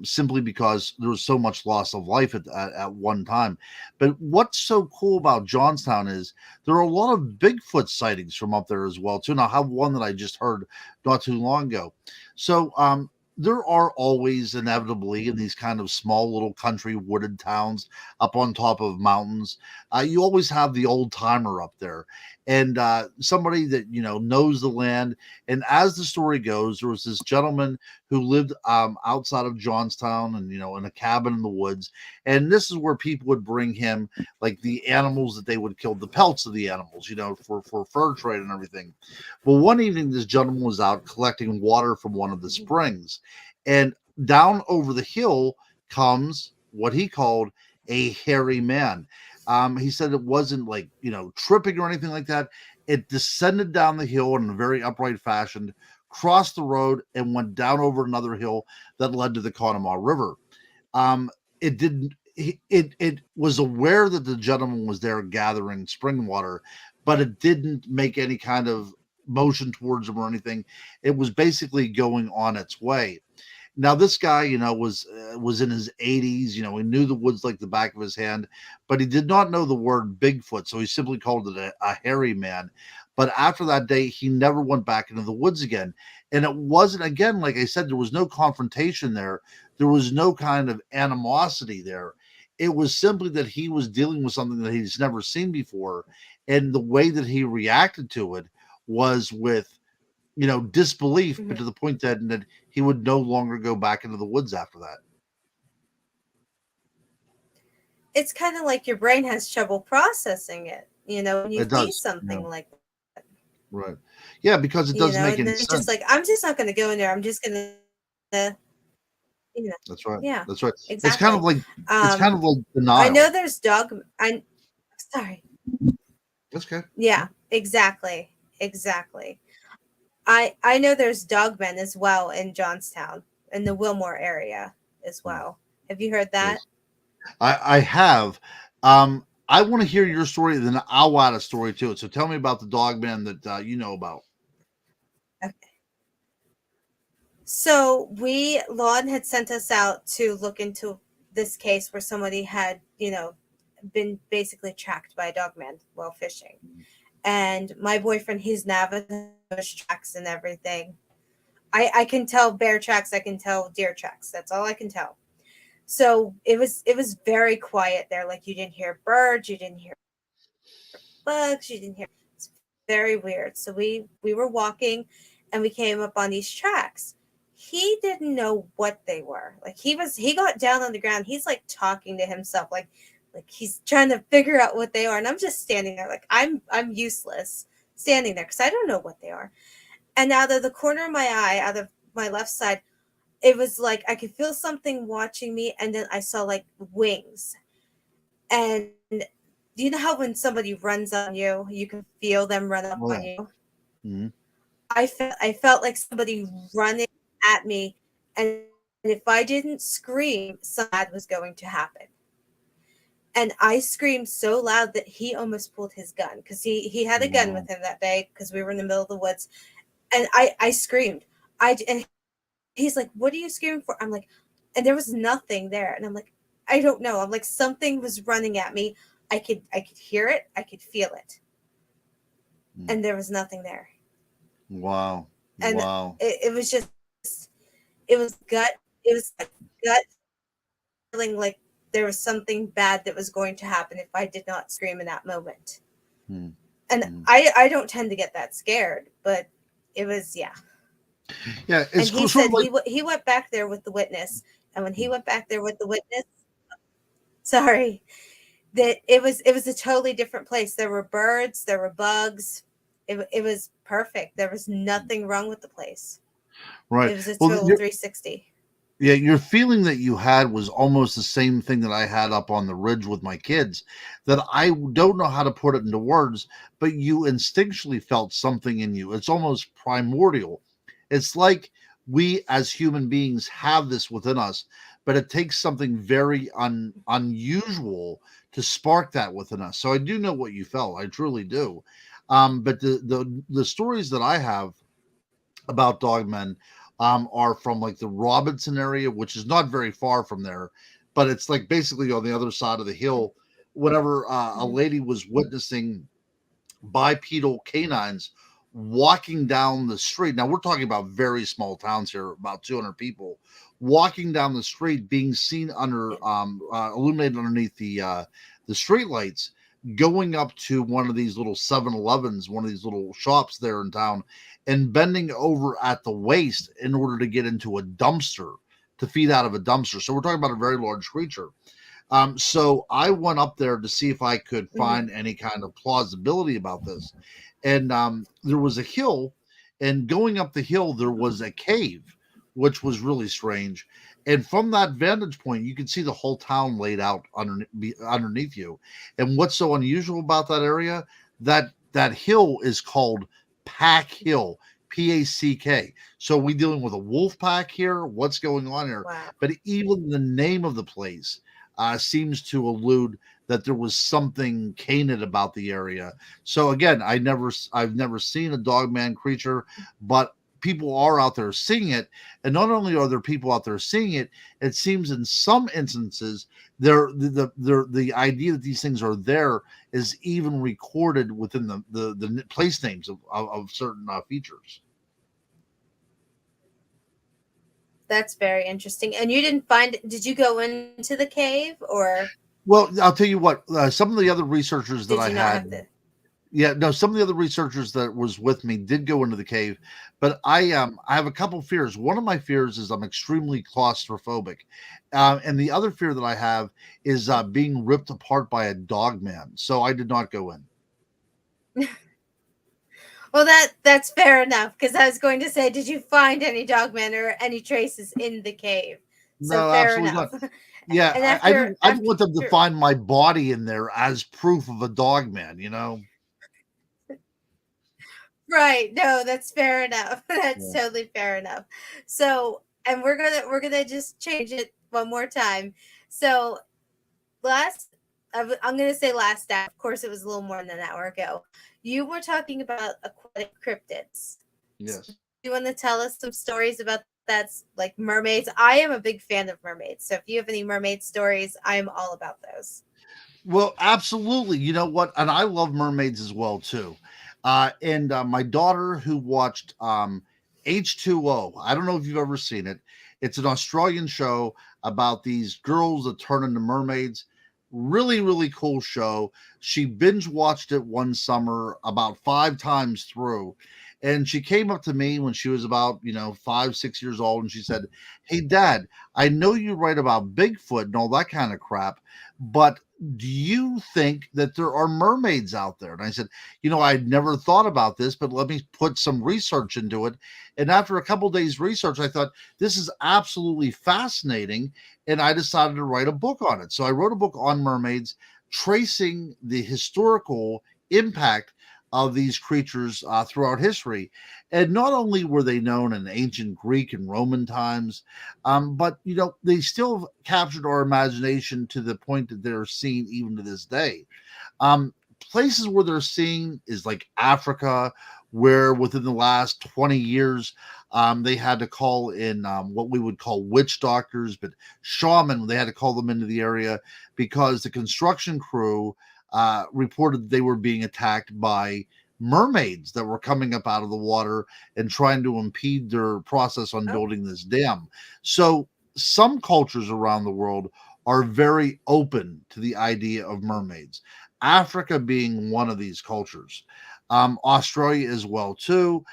simply because there was so much loss of life at one time. But what's so cool about Johnstown is there are a lot of Bigfoot sightings from up there as well, too. And I have one that I just heard not too long ago. So there are always inevitably in these kind of small little country wooded towns up on top of mountains, you always have the old timer up there and somebody that knows the land. And as the story goes, there was this gentleman who lived outside of Johnstown, and in a cabin in the woods. And this is where people would bring him like the animals that they would kill, the pelts of the animals, for fur trade and everything. Well, one evening, this gentleman was out collecting water from one of the Mhm. springs, and down over the hill comes what he called a hairy man. He said it wasn't like, tripping or anything like that. It descended down the hill in a very upright fashion, crossed the road, and went down over another hill that led to the Conemaugh River. It didn't. It was aware that the gentleman was there gathering spring water, but it didn't make any kind of motion towards him or anything. It was basically going on its way. Now this guy, was in his 80s. He knew the woods like the back of his hand, but he did not know the word Bigfoot, so he simply called it a hairy man. But after that day, he never went back into the woods again. And it wasn't, again, like I said, there was no confrontation there. There was no kind of animosity there. It was simply that he was dealing with something that he's never seen before, and the way that he reacted to it was with disbelief, but Mhm. to the point that he would no longer go back into the woods after that. It's kind of like your brain has trouble processing it, when you It see does. something like that, Right. Yeah, because it doesn't make and any then you're just sense. like, I'm just not going to go in there. I'm just going to, That's right. yeah, That's right. It's kind of exactly. like it's kind Um, of like I know denial. there's dog. I sorry. That's okay. Yeah, exactly, exactly. I know there's dogmen as well in Johnstown in the Wilmore area as Mm, well. Have you heard that? yes. I have. I want to hear your story, then I'll add a story to it. So tell me about the dog man that you know about. Okay. So we Lon had sent us out to look into this case where somebody had, been basically tracked by a dogman while fishing. And my boyfriend, he's navigated those tracks and everything. I can tell bear tracks, I can tell deer tracks. That's all I can tell. So it was very quiet there. Like you didn't hear birds, you didn't hear bugs, you didn't hear. It's very weird. So we were walking, and we came up on these tracks. He didn't know what they were. Like he got down on the ground. He's like talking to himself, like he's trying to figure out what they are. And I'm just standing there, like I'm useless, standing there because I don't know what they are. And out of the corner of my eye, out of my left side, it was like I could feel something watching me, and then I saw like wings. And do you know how when somebody runs up on you can feel them run up Oh on yeah. you? Mhm. I felt like somebody running at me, and if I didn't scream, something bad was going to happen. And I screamed so loud that he almost pulled his gun because he had a gun Wow. with him that day because we were in the middle of the woods. And I screamed. And he's like, "What are you screaming for?" I'm like, and there was nothing there. And I'm like, I don't know. I'm like, something was running at me. I could hear it. I could feel it, Mm. and there was nothing there. Wow. And Wow. it was just, it was gut feeling like there was something bad that was going to happen if I did not scream in that moment. Mm. And Mm. I don't tend to get that scared, but it was, yeah. Yeah, And it's he said sort of like. he went back there with the witness, and when he Mm. went back there with the witness, sorry, that it was a totally different place. There were birds, there were bugs. It was perfect. There was nothing wrong with the place. Right. It was a Well, total 360. yeah, your feeling that you had was almost the same thing that I had up on the ridge with my kids, that I don't know how to put it into words, but you instinctually felt something in you. It's almost primordial. It's like we as human beings have this within us, but it takes something very unusual to spark that within us. So I do know what you felt. I truly do. But the stories that I have about dogmen are from like the Robinson area, which is not very far from there, but it's like basically on the other side of the hill. Whenever a Mhm. lady was witnessing bipedal canines walking down the street. Now we're talking about very small towns here, about 200 people walking down the street, being seen under Yeah. illuminated underneath the street lights, going up to one of these little 7-Elevens, one of these little shops there in town, and bending over at the waist in order to get into a dumpster to feed out of a dumpster. So we're talking about a very large creature. So I went up there to see if I could Mhm. find any kind of plausibility about this. And there was a hill, and going up the hill, there was a cave, which was really strange. And from that vantage point, you could see the whole town laid out underneath you. And what's so unusual about that area? That hill is called Pack Hill, Pack. So we dealing with a wolf pack here? What's going on here? Wow. But even the name of the place seems to allude that there was something canid about the area. So again, I've never seen a dogman creature, but people are out there seeing it, and not only are there people out there seeing it, it seems in some instances there the idea that these things are there is even recorded within the place names of certain features. That's very interesting. And you didn't find it? Did you go into the cave, or Well, I'll tell you what. Some of the other researchers did that you I not have had. to? Yeah, no, some of the other researchers that was with me did go into the cave, but I have a couple fears. One of my fears is I'm extremely claustrophobic, and the other fear that I have is being ripped apart by a dog man. So I did not go in. Well, that's fair enough because I was going to say, did you find any dogmen or any traces in the cave? So No, fair absolutely enough. not. Yeah, And I didn't. I didn't after want them to find my body in there as proof of a dog man. You know. right, no, that's fair enough. That's Yeah. totally fair enough. So, and we're gonna just change it one more time. So last, I'm gonna say last hour. Of course, it was a little more than an hour ago. You were talking about aquatic cryptids. So Yes. do you want to tell us some stories about that's like mermaids? I am a big fan of mermaids. So if you have any mermaid stories, I'm all about those. Well, absolutely. You know what? And I love mermaids as well too. And my daughter, who watched H2O. I don't know if you've ever seen it. It's an Australian show about these girls that turn into mermaids. Really, really cool show. She binge watched it one summer about 5 times through. And she came up to me when she was about, 5, 6 years old, and she said, "Hey, Dad, I know you write about Bigfoot and all that kind of crap, but do you think that there are mermaids out there?" And I said, "I'd never thought about this, but let me put some research into it." And after a couple days research, I thought this is absolutely fascinating, and I decided to write a book on it. So I wrote a book on mermaids, tracing the historical impact of these creatures throughout history. And not only were they known in ancient Greek and Roman times, but they still captured our imagination to the point that they're seen even to this day. Um, Places where they're seen is like Africa, where within the last 20 years, they had to call in what we would call witch doctors, but shaman, they had to call them into the area because the construction crew reported they were being attacked by mermaids that were coming up out of the water and trying to impede their process on Oh, building this dam. So some cultures around the world are very open to the idea of mermaids. Africa being one of these cultures. Australia as well too.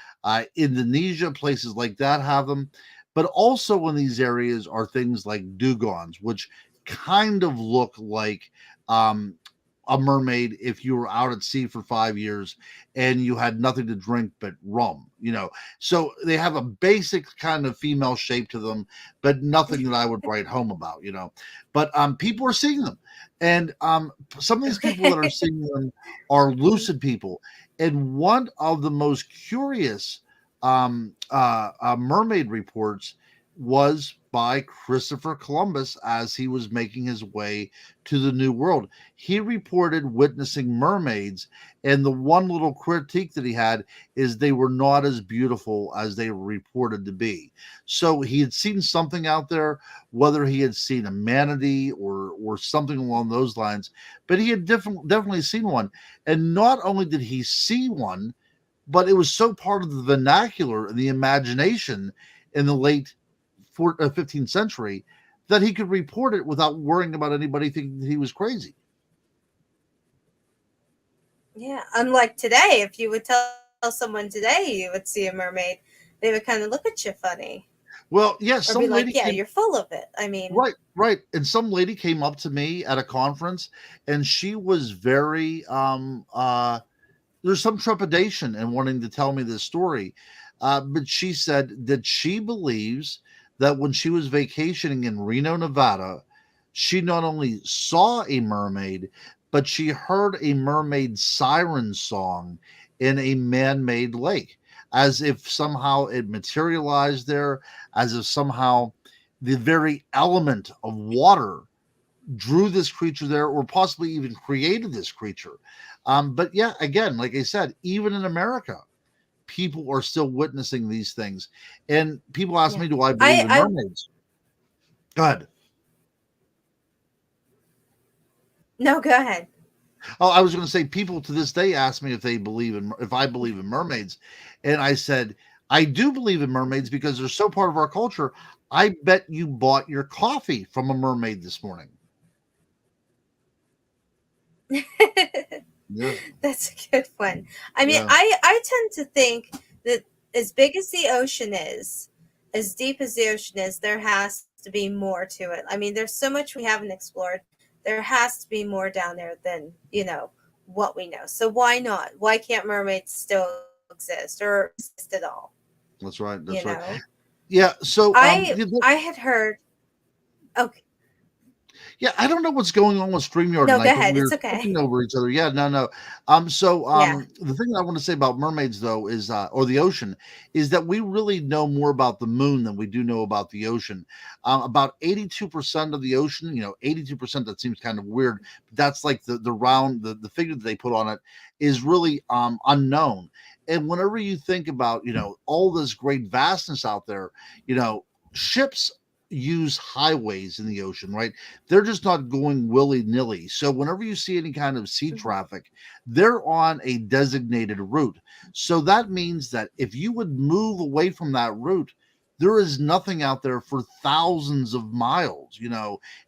Indonesia, places like that have them. But also in these areas are things like dugongs, which kind of look like um, a mermaid if you were out at sea for 5 years and you had nothing to drink but rum. So they have a basic kind of female shape to them, but nothing that I would write home about. But people are seeing them. And some of these people that are okay. seeing them are lucid people. And one of the most curious mermaid reports was by Christopher Columbus as he was making his way to the New World. He reported witnessing mermaids, and the one little critique that he had is they were not as beautiful as they were reported to be. So he had seen something out there, whether he had seen a manatee or something along those lines, but he had definitely seen one. And not only did he see one, but it was so part of the vernacular and the imagination in the late 15th century that he could report it without worrying about anybody thinking that he was crazy. Yeah, unlike today, if you would tell someone today you would see a mermaid, they would kind of look at you funny Well, yes, or be some like, lady "Yeah, you're came. full of it." I mean, Right, right. And some lady came up to me at a conference, and she was very there's some trepidation in wanting to tell me this story. But she said that she believes that when she was vacationing in Reno, Nevada, she not only saw a mermaid, but she heard a mermaid siren song in a man made lake, as if somehow it materialized there, as if somehow the very element of water drew this creature there or possibly even created this creature. But yeah, again, like I said, even in America, people are still witnessing these things. And people ask yeah. me, do I believe in I mermaids? Go ahead. no, go ahead. Oh, I was going to say, people to this day ask me if I believe in mermaids, and I said I do believe in mermaids because they're so part of our culture. I bet you bought your coffee from a mermaid this morning. Yeah, That's a good one. I mean, yeah, I tend to think that as big as the ocean is, as deep as the ocean is, there has to be more to it. I mean, there's so much we haven't explored. There has to be more down there than, what we know. So why not? Why can't mermaids still exist or exist at all? that's right, You that's right. know? Yeah, so I had heard okay. yeah, I don't know what's going on with StreamYard No, go tonight, but ahead. we're It's okay. talking over each other. Yeah, no, no. Yeah. The thing that I want to say about mermaids though is or the ocean is that we really know more about the moon than we do know about the ocean. About 82% of the ocean, 82%, that seems kind of weird, but that's like the figure that they put on it is really unknown. And whenever you think about, all this great vastness out there, ships use highways in the ocean, right? They're just not going willy-nilly. So whenever you see any kind of sea Mhm. traffic, they're on a designated route. So that means that if you would move away from that route, there is nothing out there for thousands of miles.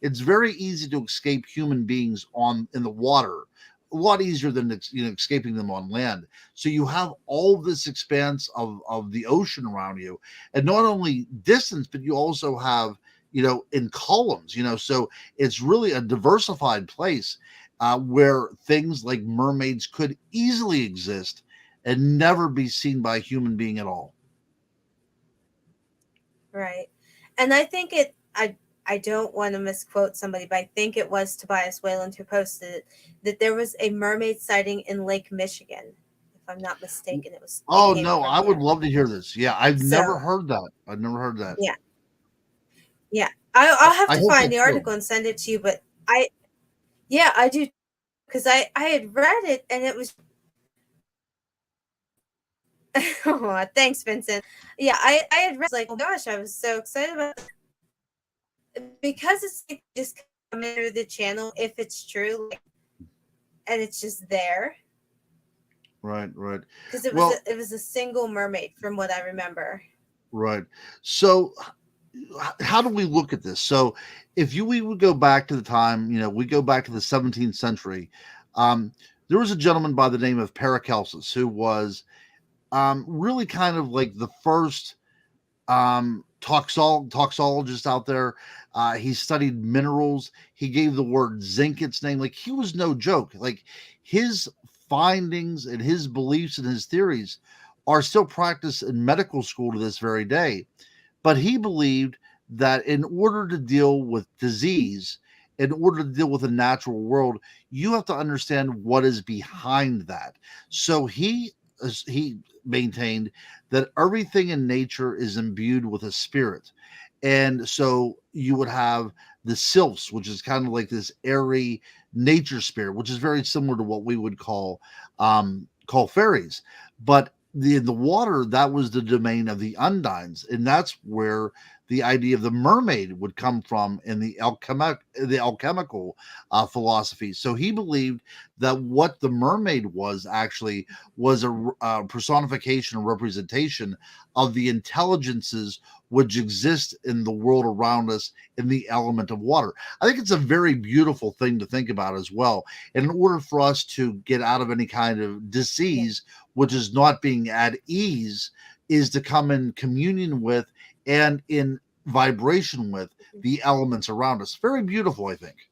It's very easy to escape human beings on in the water, a lot easier than escaping them on land. So you have all this expanse of the ocean around you, and not only distance, but you also have in columns. So it's really a diversified place where things like mermaids could easily exist and never be seen by a human being at all. Right. And I think I don't want to misquote somebody, but I think it was Tobias Wayland who posted it, that there was a mermaid sighting in Lake Michigan. If I'm not mistaken, it Oh came no, from I would there. love to hear this. Yeah, I've never So heard that. I've never heard that. yeah, yeah. I'll have I to hope find that's the true. article and send it to you. But yeah, I do, because I had read it and it was. Oh, thanks, Vincent. Yeah, I had read, like, oh gosh, I was so excited about it, because it's like just coming through the channel if it's true, like, and it's just there, Right, right. because Well, it was a single mermaid from what I remember. right. So how do we look at this? So if we would go back to the time, we go back to the 17th century, um, there was a gentleman by the name of Paracelsus who was really kind of like the first toxologist out there. He studied minerals. He gave the word zinc its name. Like, he was no joke. Like, his findings and his beliefs and his theories are still practiced in medical school to this very day. But he believed that in order to deal with disease, in order to deal with the natural world, you have to understand what is behind that. So he maintained that everything in nature is imbued with a spirit. And so you would have the sylphs, which is kind of like this airy nature spirit, which is very similar to what we would call fairies. But the water, that was the domain of the undines, and that's where the idea of the mermaid would come from in the alchemical philosophy. So he believed that what the mermaid was actually was a personification, a representation of the intelligences which exist in the world around us in the element of water. I think it's a very beautiful thing to think about as well. And in order for us to get out of any kind of Yeah. disease, which is not being at ease, is to come in communion with and in vibration with the elements around us. Very beautiful, I think.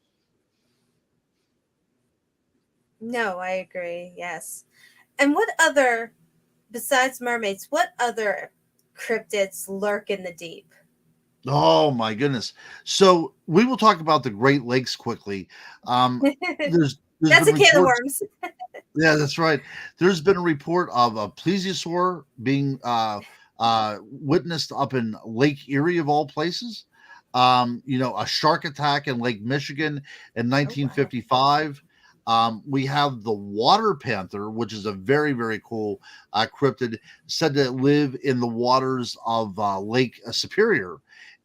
No, I agree. Yes. And what other, besides mermaids, what other cryptids lurk in the deep? Oh my goodness. So we will talk about the Great Lakes quickly. Um, there's That's been a can of reports. worms. Yeah, that's right. There's been a report of a plesiosaur being witnessed up in Lake Erie of all places. A shark attack in Lake Michigan in Oh wow. 1955. We have the water panther, which is a very, very cool cryptid, said to live in the waters of Lake Superior.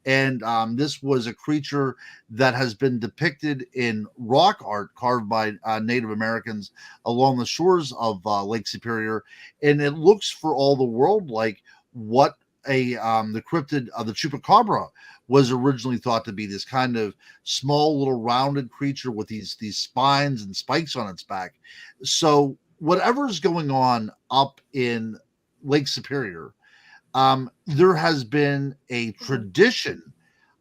And this was a creature that has been depicted in rock art carved by Native Americans along the shores of Lake Superior, and it looks for all the world like what the cryptid of the chupacabra was originally thought to be, this kind of small little rounded creature with these spines and spikes on its back. So whatever's going on up in Lake Superior, there has been a Mhm. tradition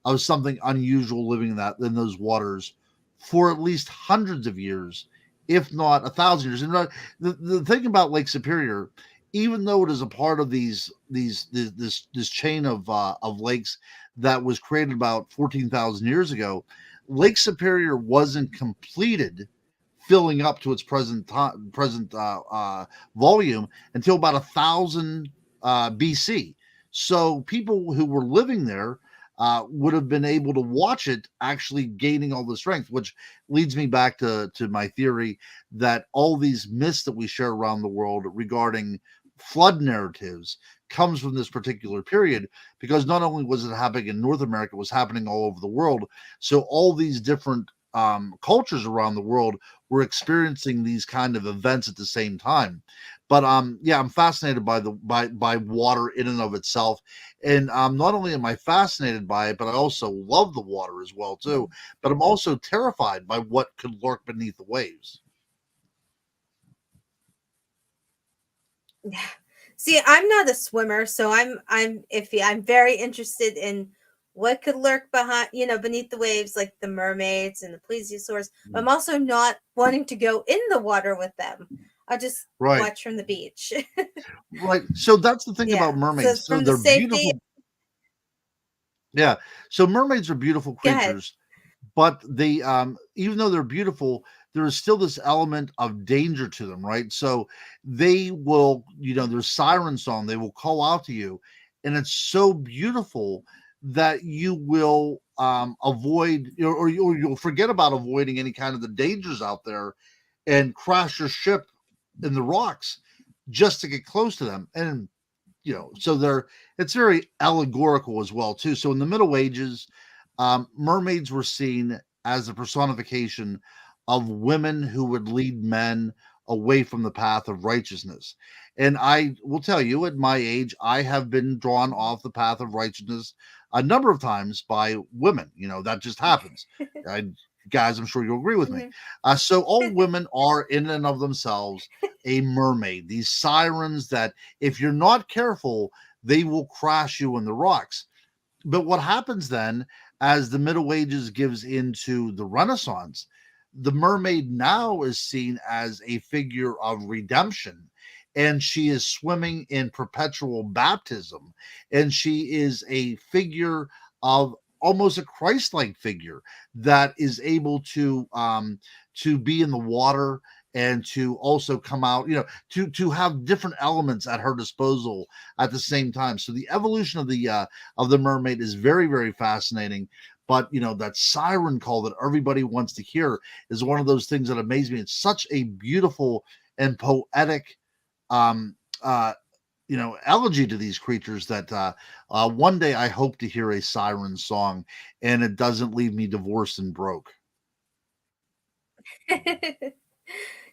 of something unusual living in those waters for at least hundreds of years, if not 1,000 years. And the thing about Lake Superior, even though it is a part of this chain of lakes that was created about 14,000 years ago, Lake Superior wasn't completed filling up to its present volume until about 1,000 BC. So people who were living there would have been able to watch it actually gaining all the strength, which leads me back to my theory that all these myths that we share around the world regarding flood narratives comes from this particular period, because not only was it happening in North America, it was happening all over the world. So all these different cultures around the world were experiencing these kind of events at the same time. But yeah, I'm fascinated by by water in and of itself, and not only am I fascinated by it, but I also love the water as well too. But I'm also terrified by what could lurk beneath the waves. Yeah. See, I'm not a swimmer, so I'm iffy. I'm very interested in what could lurk behind, beneath the waves, like the mermaids and the plesiosaurs. But I'm also not wanting to go in the water with them. I'll just Right, watch from the beach. right. So that's the thing Yeah. about So mermaids. So from the they're safety, beautiful. Yeah. So mermaids are beautiful go ahead. creatures, but they even though they're beautiful, there is still this element of danger to them, right? So they will, their siren song, they will call out to you, and it's so beautiful that you will avoid, or you'll forget about avoiding any kind of the dangers out there and crash your ship in the rocks just to get close to them. And so it's very allegorical as well too. So in the Middle Ages, mermaids were seen as a personification of women who would lead men away from the path of righteousness. And I will tell you, at my age, I have been drawn off the path of righteousness a number of times by women. That just happens. I, Guys, I'm sure you'll agree with me. Mhm. So all women are in and of themselves a mermaid. These sirens that, if you're not careful, they will crash you in the rocks. But what happens then, as the Middle Ages gives into the Renaissance, the mermaid now is seen as a figure of redemption. And she is swimming in perpetual baptism. And she is a figure of, almost a Christ-like figure, that is able to be in the water and to also come out, to have different elements at her disposal at the same time. So the evolution of the mermaid is very, very fascinating. But that siren call that everybody wants to hear is one of those things that amaze me. It's such a beautiful and poetic um uh elegy to these creatures that one day I hope to hear a siren song, and it doesn't leave me divorced and broke.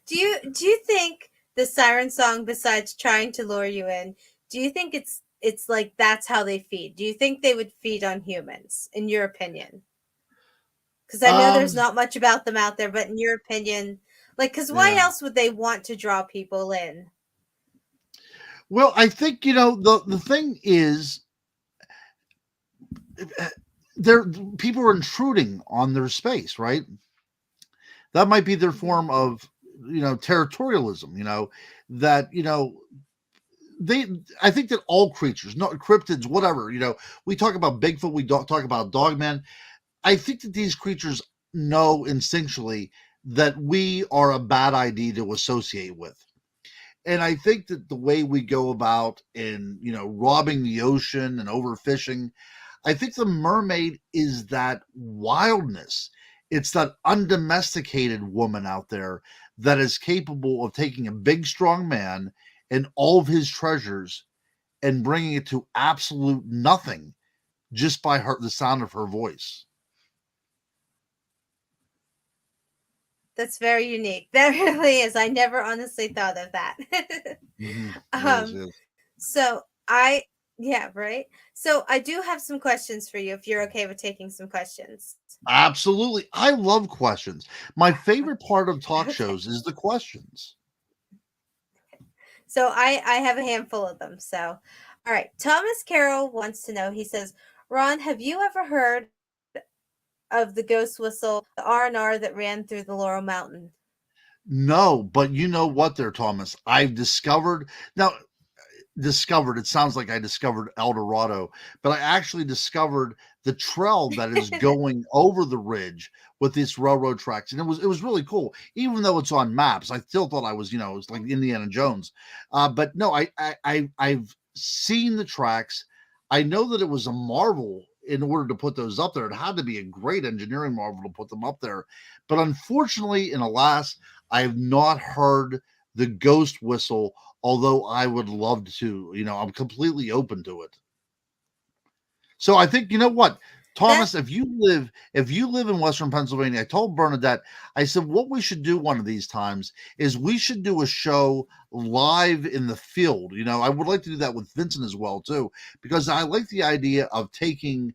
Do you think the siren song, besides trying to lure you in, do you think it's like that's how they feed? Do you think they would feed on humans, in your opinion? Because I know um there's not much about them out there, but in your opinion, like, because why yeah, else would they want to draw people in? well, I think the thing is, uh, there people are intruding on their space, right? That might be their Mhm. form of territorialism, that they I think that all creatures, not cryptids, whatever, we talk about Bigfoot, we talk about dogman. I think that these creatures know instinctually that we are a bad idea to associate with. And I think that the way we go about in, robbing the ocean and overfishing, I think the mermaid is that wildness. It's that undomesticated woman out there that is capable of taking a big, strong man and all of his treasures and bringing it to absolute nothing just by the sound of her voice. That's very unique. That really is. I never honestly thought of that. Yes, um, yes. so I, yeah, right. So I do have some questions for you if you're okay with taking some questions. Absolutely. I love questions. My favorite part of talk Okay. shows is the questions. So I have a handful of them. So, all right. Thomas Carroll wants to know. He says, "Ron, have you ever heard of the ghost whistle, the R&R that ran through the Laurel Mountain?" No, but you know what there, Thomas? I've discovered now, discovered, it sounds like I discovered El Dorado, but I actually discovered the trail that is going over the ridge with these railroad tracks. And it was really cool. Even though it's on maps, I still thought I was, it was like Indiana Jones. But no, I've seen the tracks. I know that it was a marvel in order to put those up there. It had to be a great engineering marvel to put them up there. But unfortunately, and alas, I have not heard the ghost whistle, although I would love to, I'm completely open to it. So I think, you know what, That Thomas, if you live in Western Pennsylvania, I told Bernadette, I said what we should do one of these times is we should do a show live in the field. I would like to do that with Vincent as well too, because I like the idea of taking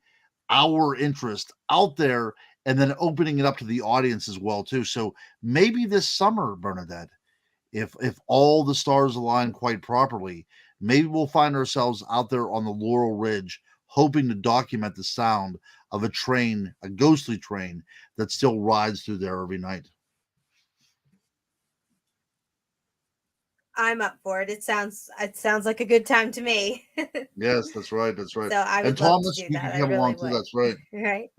our interest out there and then opening it up to the audience as well too. So maybe this summer, Bernadette, if all the stars align quite properly, maybe we'll find ourselves out there on the Laurel Ridge, hoping to document the sound of a train, a ghostly train that still rides through there every night. I'm up for it. It sounds like a good time to me. Yes, that's right. That's right. So I And would love to Thomas, do you that. can I come really along too. would. That's right. Right.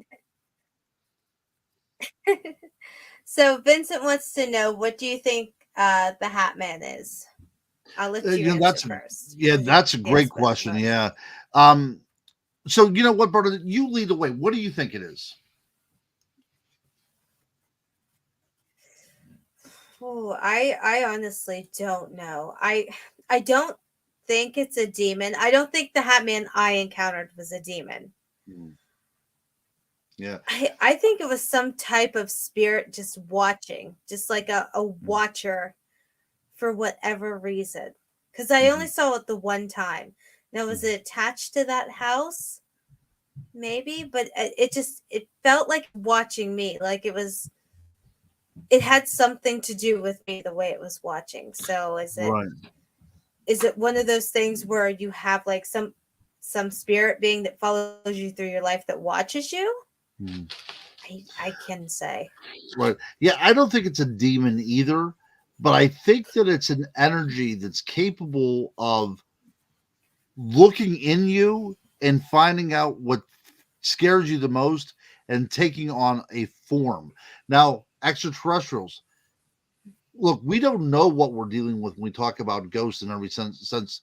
So Vincent wants to know, what do you think the Hat Man is? I'll let you answer That's first yeah, because that's a he great asked both of question. us. Yeah. Um. So you know what, Bernadette, you lead away. What do you think it is? Oh, I honestly don't know. I don't think it's a demon. I don't think the Hat Man I encountered was a demon. Hmm, yeah. I think it was some type of spirit just watching, just like a watcher for whatever reason. Because I only Mm-hmm. saw it the one time. Now, was it attached to that house? Maybe, but it felt like watching me. Like it had something to do with me the way it was watching. So Right. is it one of those things where you have like some spirit being that follows you through your life that watches you? Mhm. I can say. Right. Yeah, I don't think it's a demon either, but I think that it's an energy that's capable of looking in you and finding out what scares you the most and taking on a form. Now, extraterrestrials, look, we don't know what we're dealing with when we talk about ghosts in every sense.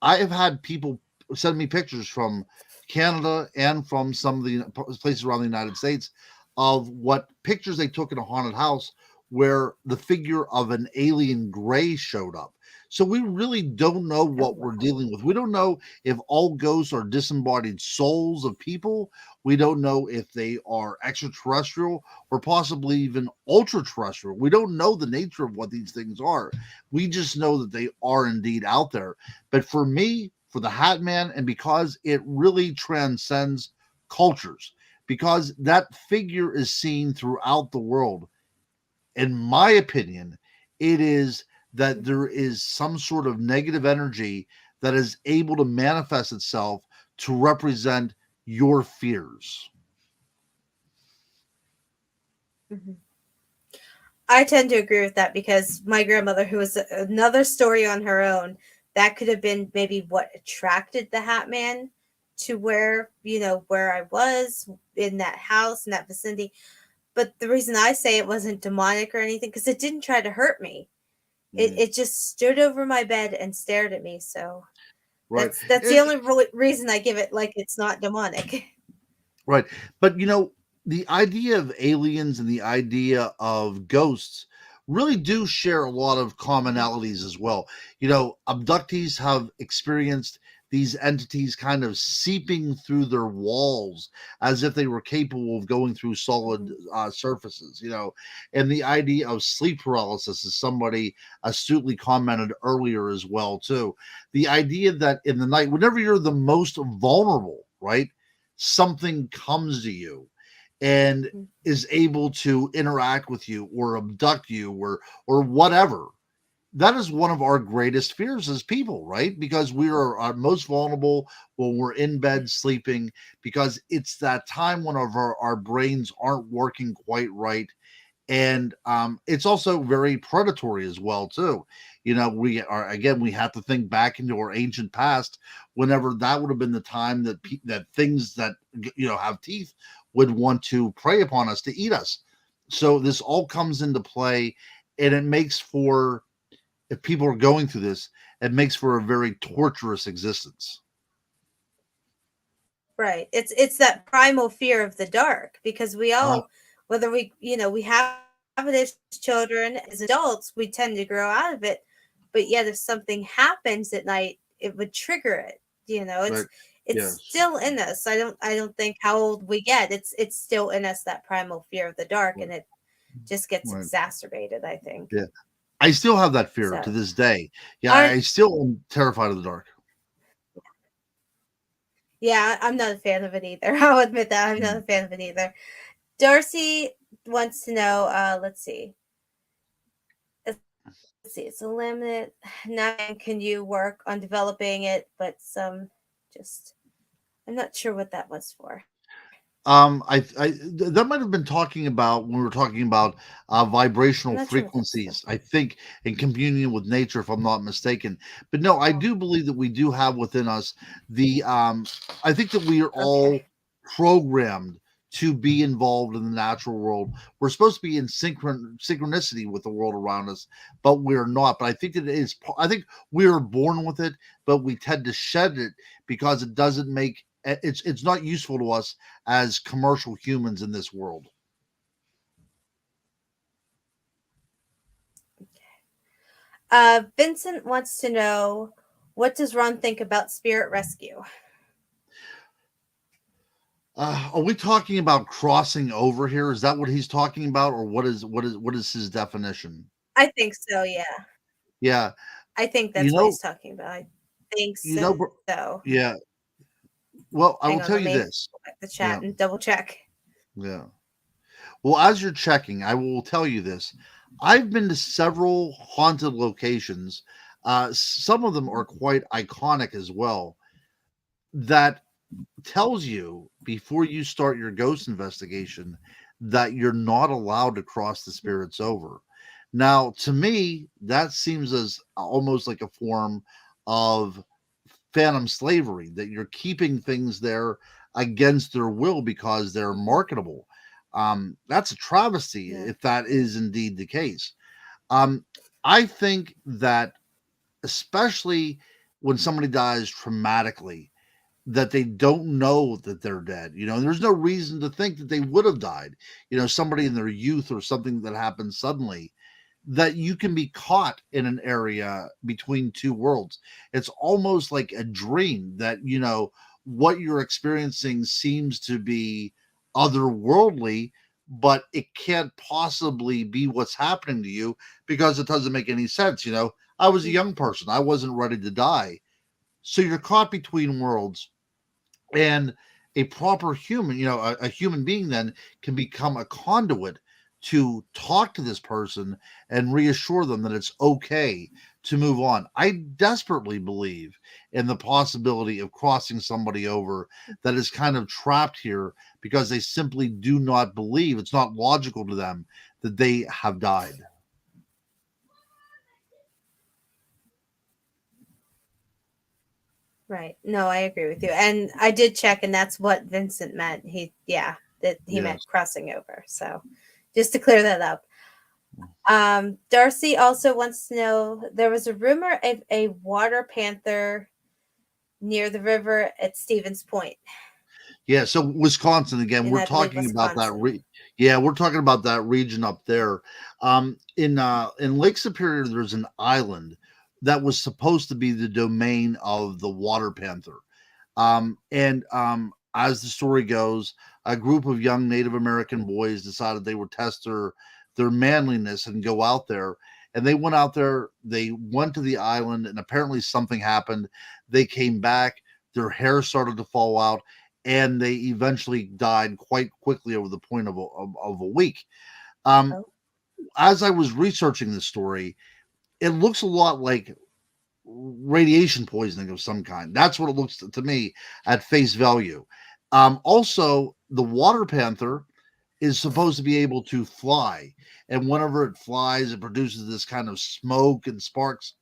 I have had people send me pictures from Canada and from some of the places around the United States of what pictures they took in a haunted house where the figure of an alien gray showed up. So we really don't know Oh what we're wow. dealing with. We don't know if all ghosts are disembodied souls of people. We don't know if they are extraterrestrial or possibly even ultra terrestrial. We don't know the nature of what these things are. We just know that they are indeed out there. But for me, for the Hat Man, and because it really transcends cultures, because that figure is seen throughout the world, in my opinion, it is that there is some sort of negative energy that is able to manifest itself to represent your fears. Mhm. I tend to agree with that because my grandmother, who was another story on her own, that could have been maybe what attracted the Hat Man to where I was in that house, in that vicinity. But the reason I say it wasn't demonic or anything, because it didn't try to hurt me. It Mm, it just stood over my bed and stared at me. So right. that's the only reason I give it like it's not demonic. Right. But the idea of aliens and the idea of ghosts really do share a lot of commonalities as well. Abductees have experienced these entities kind of seeping through their walls as if they were capable of going through solid Mhm. surfaces, and the idea of sleep paralysis, as somebody astutely commented earlier as well too. The idea that in the night, whenever you're the most vulnerable, right, something comes to you and Mhm. is able to interact with you or abduct you or whatever. That is one of our greatest fears as people, right? Because we are our most vulnerable when we're in bed sleeping, because it's that time when our brains aren't working quite right. And it's also very predatory as well too. We have to think back into our ancient past, whenever that would have been the time that things that have teeth would want to prey upon us to eat us. So this all comes into play, and it makes for, if people are going through this, it makes for a very torturous existence. Right. It's that primal fear of the dark because we Uh, all, whether we have it as children, as adults, we tend to grow out of it. but yet if something happens at night, it would trigger it. Right. It's Yes. still in us. I don't think how old we get. It's still in us, that primal fear of the dark, Right. and it just gets Right. exacerbated, I think. Yeah. I still have that fear to So this day. Yeah, aren't I still am terrified of the dark. yeah, I'm not a fan of it either. I'll admit that I'm not Mm. a fan of it either. Darcy wants to know, let's see, it's a limit. Now can you work on developing it, but some just I'm not sure what that was for. That might have been talking about when we were talking about I'm vibrational not sure what that was frequencies. I think in communion with nature, if I'm not mistaken. But no, I for. do believe that we do have within us the. I think that we are all Okay. programmed to be involved in the natural world. We're supposed to be in synchronicity with the world around us, but we're not. But I think that it is. I think we are born with it, but we tend to shed it because it doesn't make. It's not useful to us as commercial humans in this world. Vincent wants to know, what does Ron think about spirit rescue? Are we talking about crossing over here? Is that what he's talking about, or what is his definition? I think so, yeah. Yeah, I think you that's what know, he's talking about. I think you know, bro- so. yeah. Well, I will Hang on, tell let you me this. go back to the Yeah, chat and double check. yeah. Well, as you're checking, I will tell you this. I've been to several haunted locations. Some of them are quite iconic as well. That tells you before you start your ghost investigation that you're not allowed to cross the spirits over. Now, to me, that seems as almost like a form of phantom slavery, that you're keeping things there against their will because they're marketable. That's a travesty Yeah. if that is indeed the case. Um, I think that, especially when somebody dies traumatically, that they don't know that they're dead. There's no reason to think that they would have died. Somebody in their youth or something that happened suddenly, that you can be caught in an area between two worlds. It's almost like a dream that, what you're experiencing seems to be otherworldly, but it can't possibly be what's happening to you because it doesn't make any sense. I was a young person, I wasn't ready to die. So you're caught between worlds, and a proper human, a human being then can become a conduit to talk to this person and reassure them that it's okay to move on. I desperately believe in the possibility of crossing somebody over that is kind of trapped here because they simply do not believe, it's not logical to them that they have died. Right. No, I agree with you. And I did check, and that's what Vincent meant. That he meant Yes. crossing over. So just to clear that up. Darcy also wants to know, there was a rumor of a water panther near the river at Stevens Point Yeah, so Wisconsin again. in, We're I believe, talking about that. Wisconsin. Yeah, we're talking about that region up there. In Lake Superior, there's an island that was supposed to be the domain of the water panther. And As the story goes, a group of young Native American boys decided they would test their manliness and go out there. And they went out there. They went to the island, and apparently something happened. They came back. Their hair started to fall out, and they eventually died quite quickly over the point of a week. Um, Oh, as I was researching this story, it looks a lot like radiation poisoning of some kind. That's what it looks to me at face value. Also, the water panther is supposed to be able to fly, and whenever it flies, it produces this kind of smoke and sparks.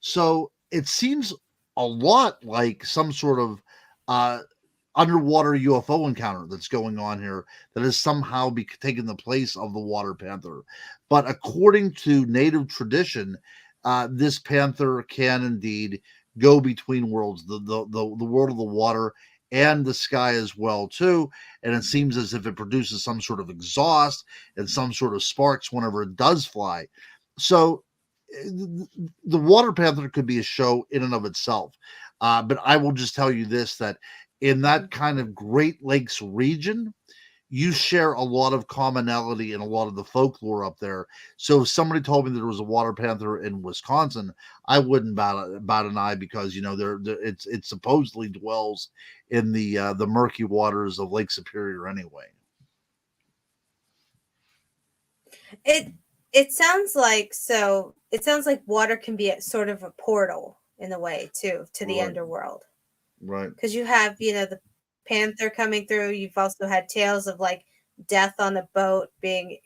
So it seems a lot like some sort of uh, underwater UFO encounter that's going on here that has somehow taken the place of the water panther. But according to native tradition, this panther can indeed go between worlds, the world of the water and the sky as well too. And it seems as if it produces some sort of exhaust and some sort of sparks whenever it does fly. So the water panther could be a show in and of itself. But I will just tell you this, that in that kind of Great Lakes region, you share a lot of commonality in a lot of the folklore up there. So if somebody told me there was a water panther in Wisconsin, I wouldn't bat an eye, because it supposedly dwells in the murky waters of Lake Superior anyway. It it sounds like so. It sounds like water can be sort of a portal in a way too to the Right, underworld, right. because you have the panther coming through. You've also had tales of like death on a boat being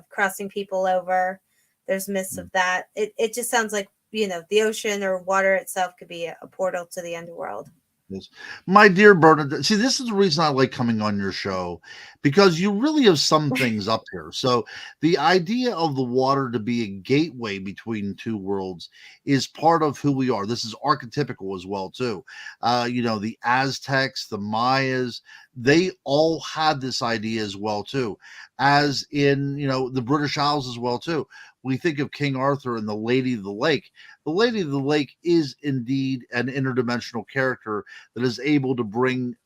crossing people over. There's myths of that. It just sounds like the ocean or water itself could be a portal to the underworld. Yes. My dear Bernadette, see, this is the reason I like coming on your show, because you really have some things up here. So, the idea of the water to be a gateway between two worlds is part of who we are. This is archetypical as well, too. The Aztecs, the Mayas, they all had this idea as well, too, as in, the British Isles as well, too. We think of King Arthur and the Lady of the Lake. The Lady of the Lake is indeed an interdimensional character that is able to bring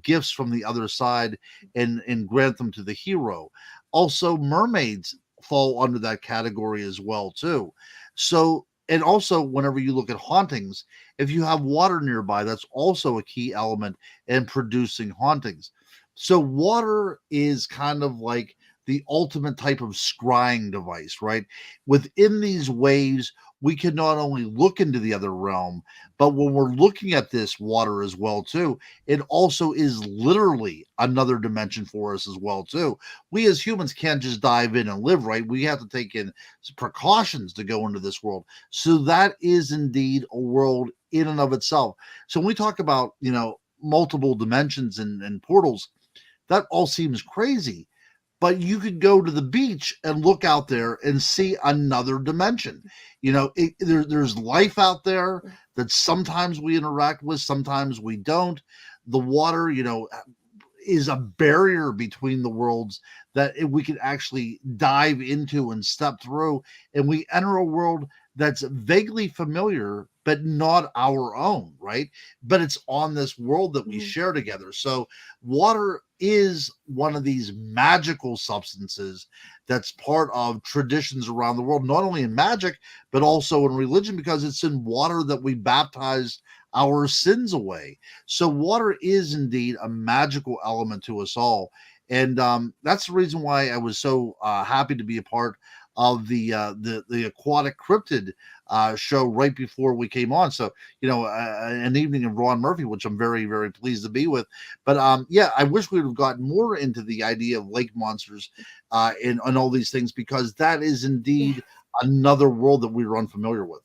gifts from the other side and grant them to the hero. Also, mermaids fall under that category as well, too. So, and also, whenever you look at hauntings, if you have water nearby, that's also a key element in producing hauntings. So, water is kind of like the ultimate type of scrying device, right? Within these waves, we can not only look into the other realm, but when we're looking at this water as well too, it also is literally another dimension for us as well too. We as humans can't just dive in and live, right? We have to take in precautions to go into this world. So that is indeed a world in and of itself. So when we talk about multiple dimensions and portals, that all seems crazy, but you could go to the beach and look out there and see another dimension. There's life out there that sometimes we interact with, sometimes we don't. The water, is a barrier between the worlds that we can actually dive into and step through, and we enter a world that's vaguely familiar but not our own, right? But it's on this world that we share together. So water is one of these magical substances that's part of traditions around the world, not only in magic but also in religion, because it's in water that we baptize our sins away. So water is indeed a magical element to us all, and that's the reason why I was so happy to be a part of the aquatic cryptid show right before we came on. So an evening of Ron Murphy, which I'm very, very pleased to be with. But yeah, I wish we would have gotten more into the idea of lake monsters and all these things, because that is indeed another world that we were unfamiliar with.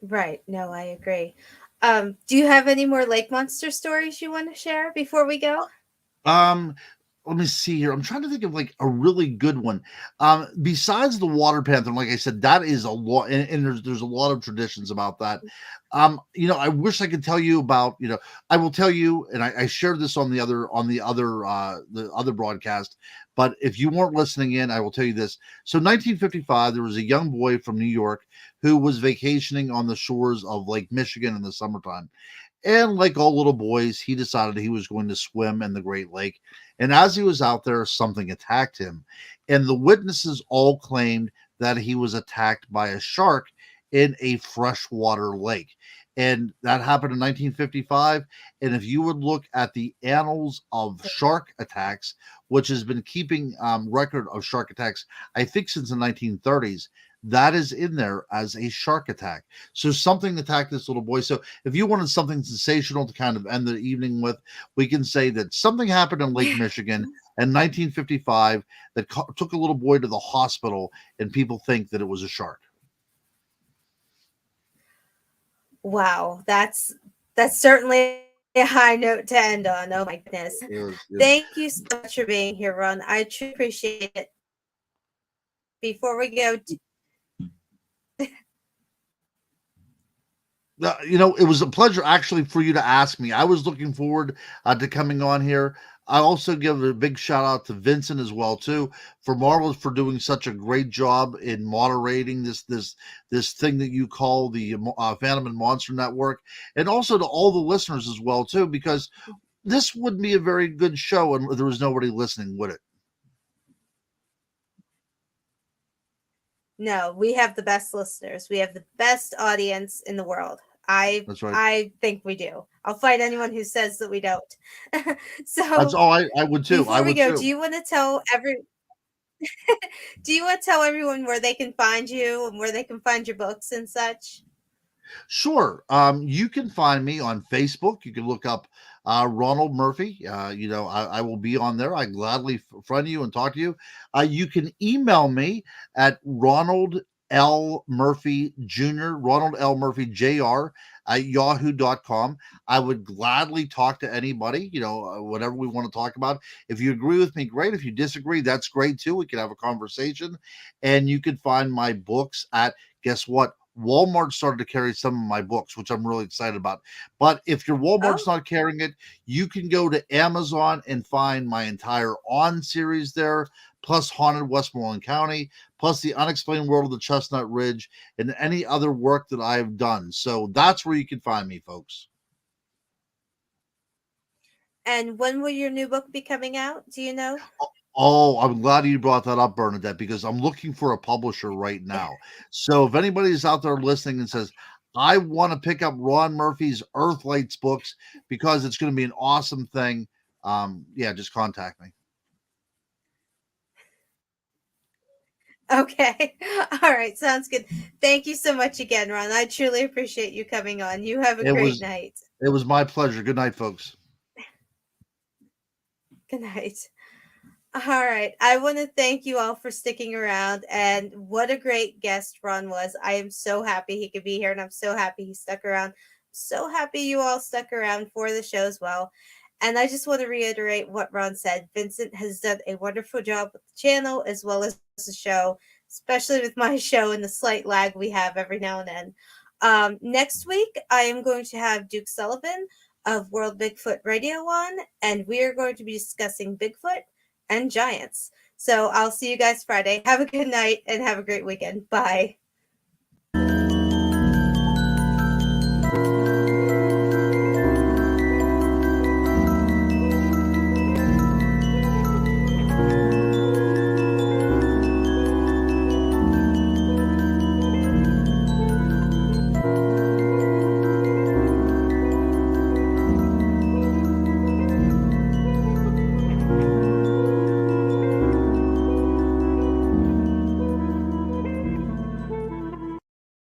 Right. No, I agree. Do you have any more lake monster stories you want to share before we go? Um, Let me see here. I'm trying to think of like a really good one. Besides the water panther, like I said, that is a lot, and there's a lot of traditions about that. I wish I could tell you about, I will tell you, and I shared this on the other broadcast, but if you weren't listening in, I will tell you this. So 1955, there was a young boy from New York who was vacationing on the shores of Lake Michigan in the summertime. And like all little boys, he decided he was going to swim in the Great Lake. And as he was out there, something attacked him. And the witnesses all claimed that he was attacked by a shark in a freshwater lake. And that happened in 1955. And if you would look at the annals of shark attacks, which has been keeping record of shark attacks, I think since the 1930s, that is in there as a shark attack. So something attacked this little boy. So if you wanted something sensational to kind of end the evening with, we can say that something happened in Lake Michigan in 1955 that took a little boy to the hospital, and people think that it was a shark. Wow, that's certainly a high note to end on. Oh my goodness. Yes. Thank you so much for being here, Ron. I truly appreciate it. Before we go, It was a pleasure actually for you to ask me. I was looking forward to coming on here. I also give a big shout out to Vincent as well too, for Marvelous, for doing such a great job in moderating this thing that you call the Phantom and Monster Network, and also to all the listeners as well too, because this would be a very good show and there was nobody listening, would it? No, we have the best listeners. We have the best audience in the world. I That's right. I think we do. I'll fight anyone who says that we don't. That's So all. I would too. I before we would go, too. do you want to tell everyone where they can find you and where they can find your books and such? Sure. You can find me on Facebook. You can look up Ronald Murphy. I will be on there. I gladly friend you and talk to you. You can email me at Ronald L. Murphy Jr., Ronald L. Murphy Jr. at yahoo.com. I would gladly talk to anybody, whatever we want to talk about. If you agree with me, great. If you disagree, that's great too. We can have a conversation. And you can find my books at, guess what? Walmart started to carry some of my books, which I'm really excited about. But if your Walmart's Oh, not carrying it, you can go to Amazon and find my entire On series there, plus Haunted Westmoreland County, plus the Unexplained World of the Chestnut Ridge, and any other work that I've done. So that's where you can find me, folks. and when will your new book be coming out? Do you know? Oh, I'm glad you brought that up, Bernadette, because I'm looking for a publisher right now. So if anybody's out there listening and says, I want to pick up Ron Murphy's Earthlights books because it's going to be an awesome thing, yeah, just contact me. Okay. All right. Sounds good. Thank you so much again, Ron. I truly appreciate you coming on. You have a It great was night. it was my pleasure. Good night, folks. Good night. All right. I want to thank you all for sticking around. And what a great guest Ron was. I am so happy he could be here, and I'm so happy he stuck around. So happy you all stuck around for the show as well. And I just want to reiterate what Ron said. Vincent has done a wonderful job with the channel as well as the show, especially with my show and the slight lag we have every now and then. Next week, I am going to have Duke Sullivan of World Bigfoot Radio on, and we are going to be discussing Bigfoot and giants. So I'll see you guys Friday. Have a good night and have a great weekend. Bye.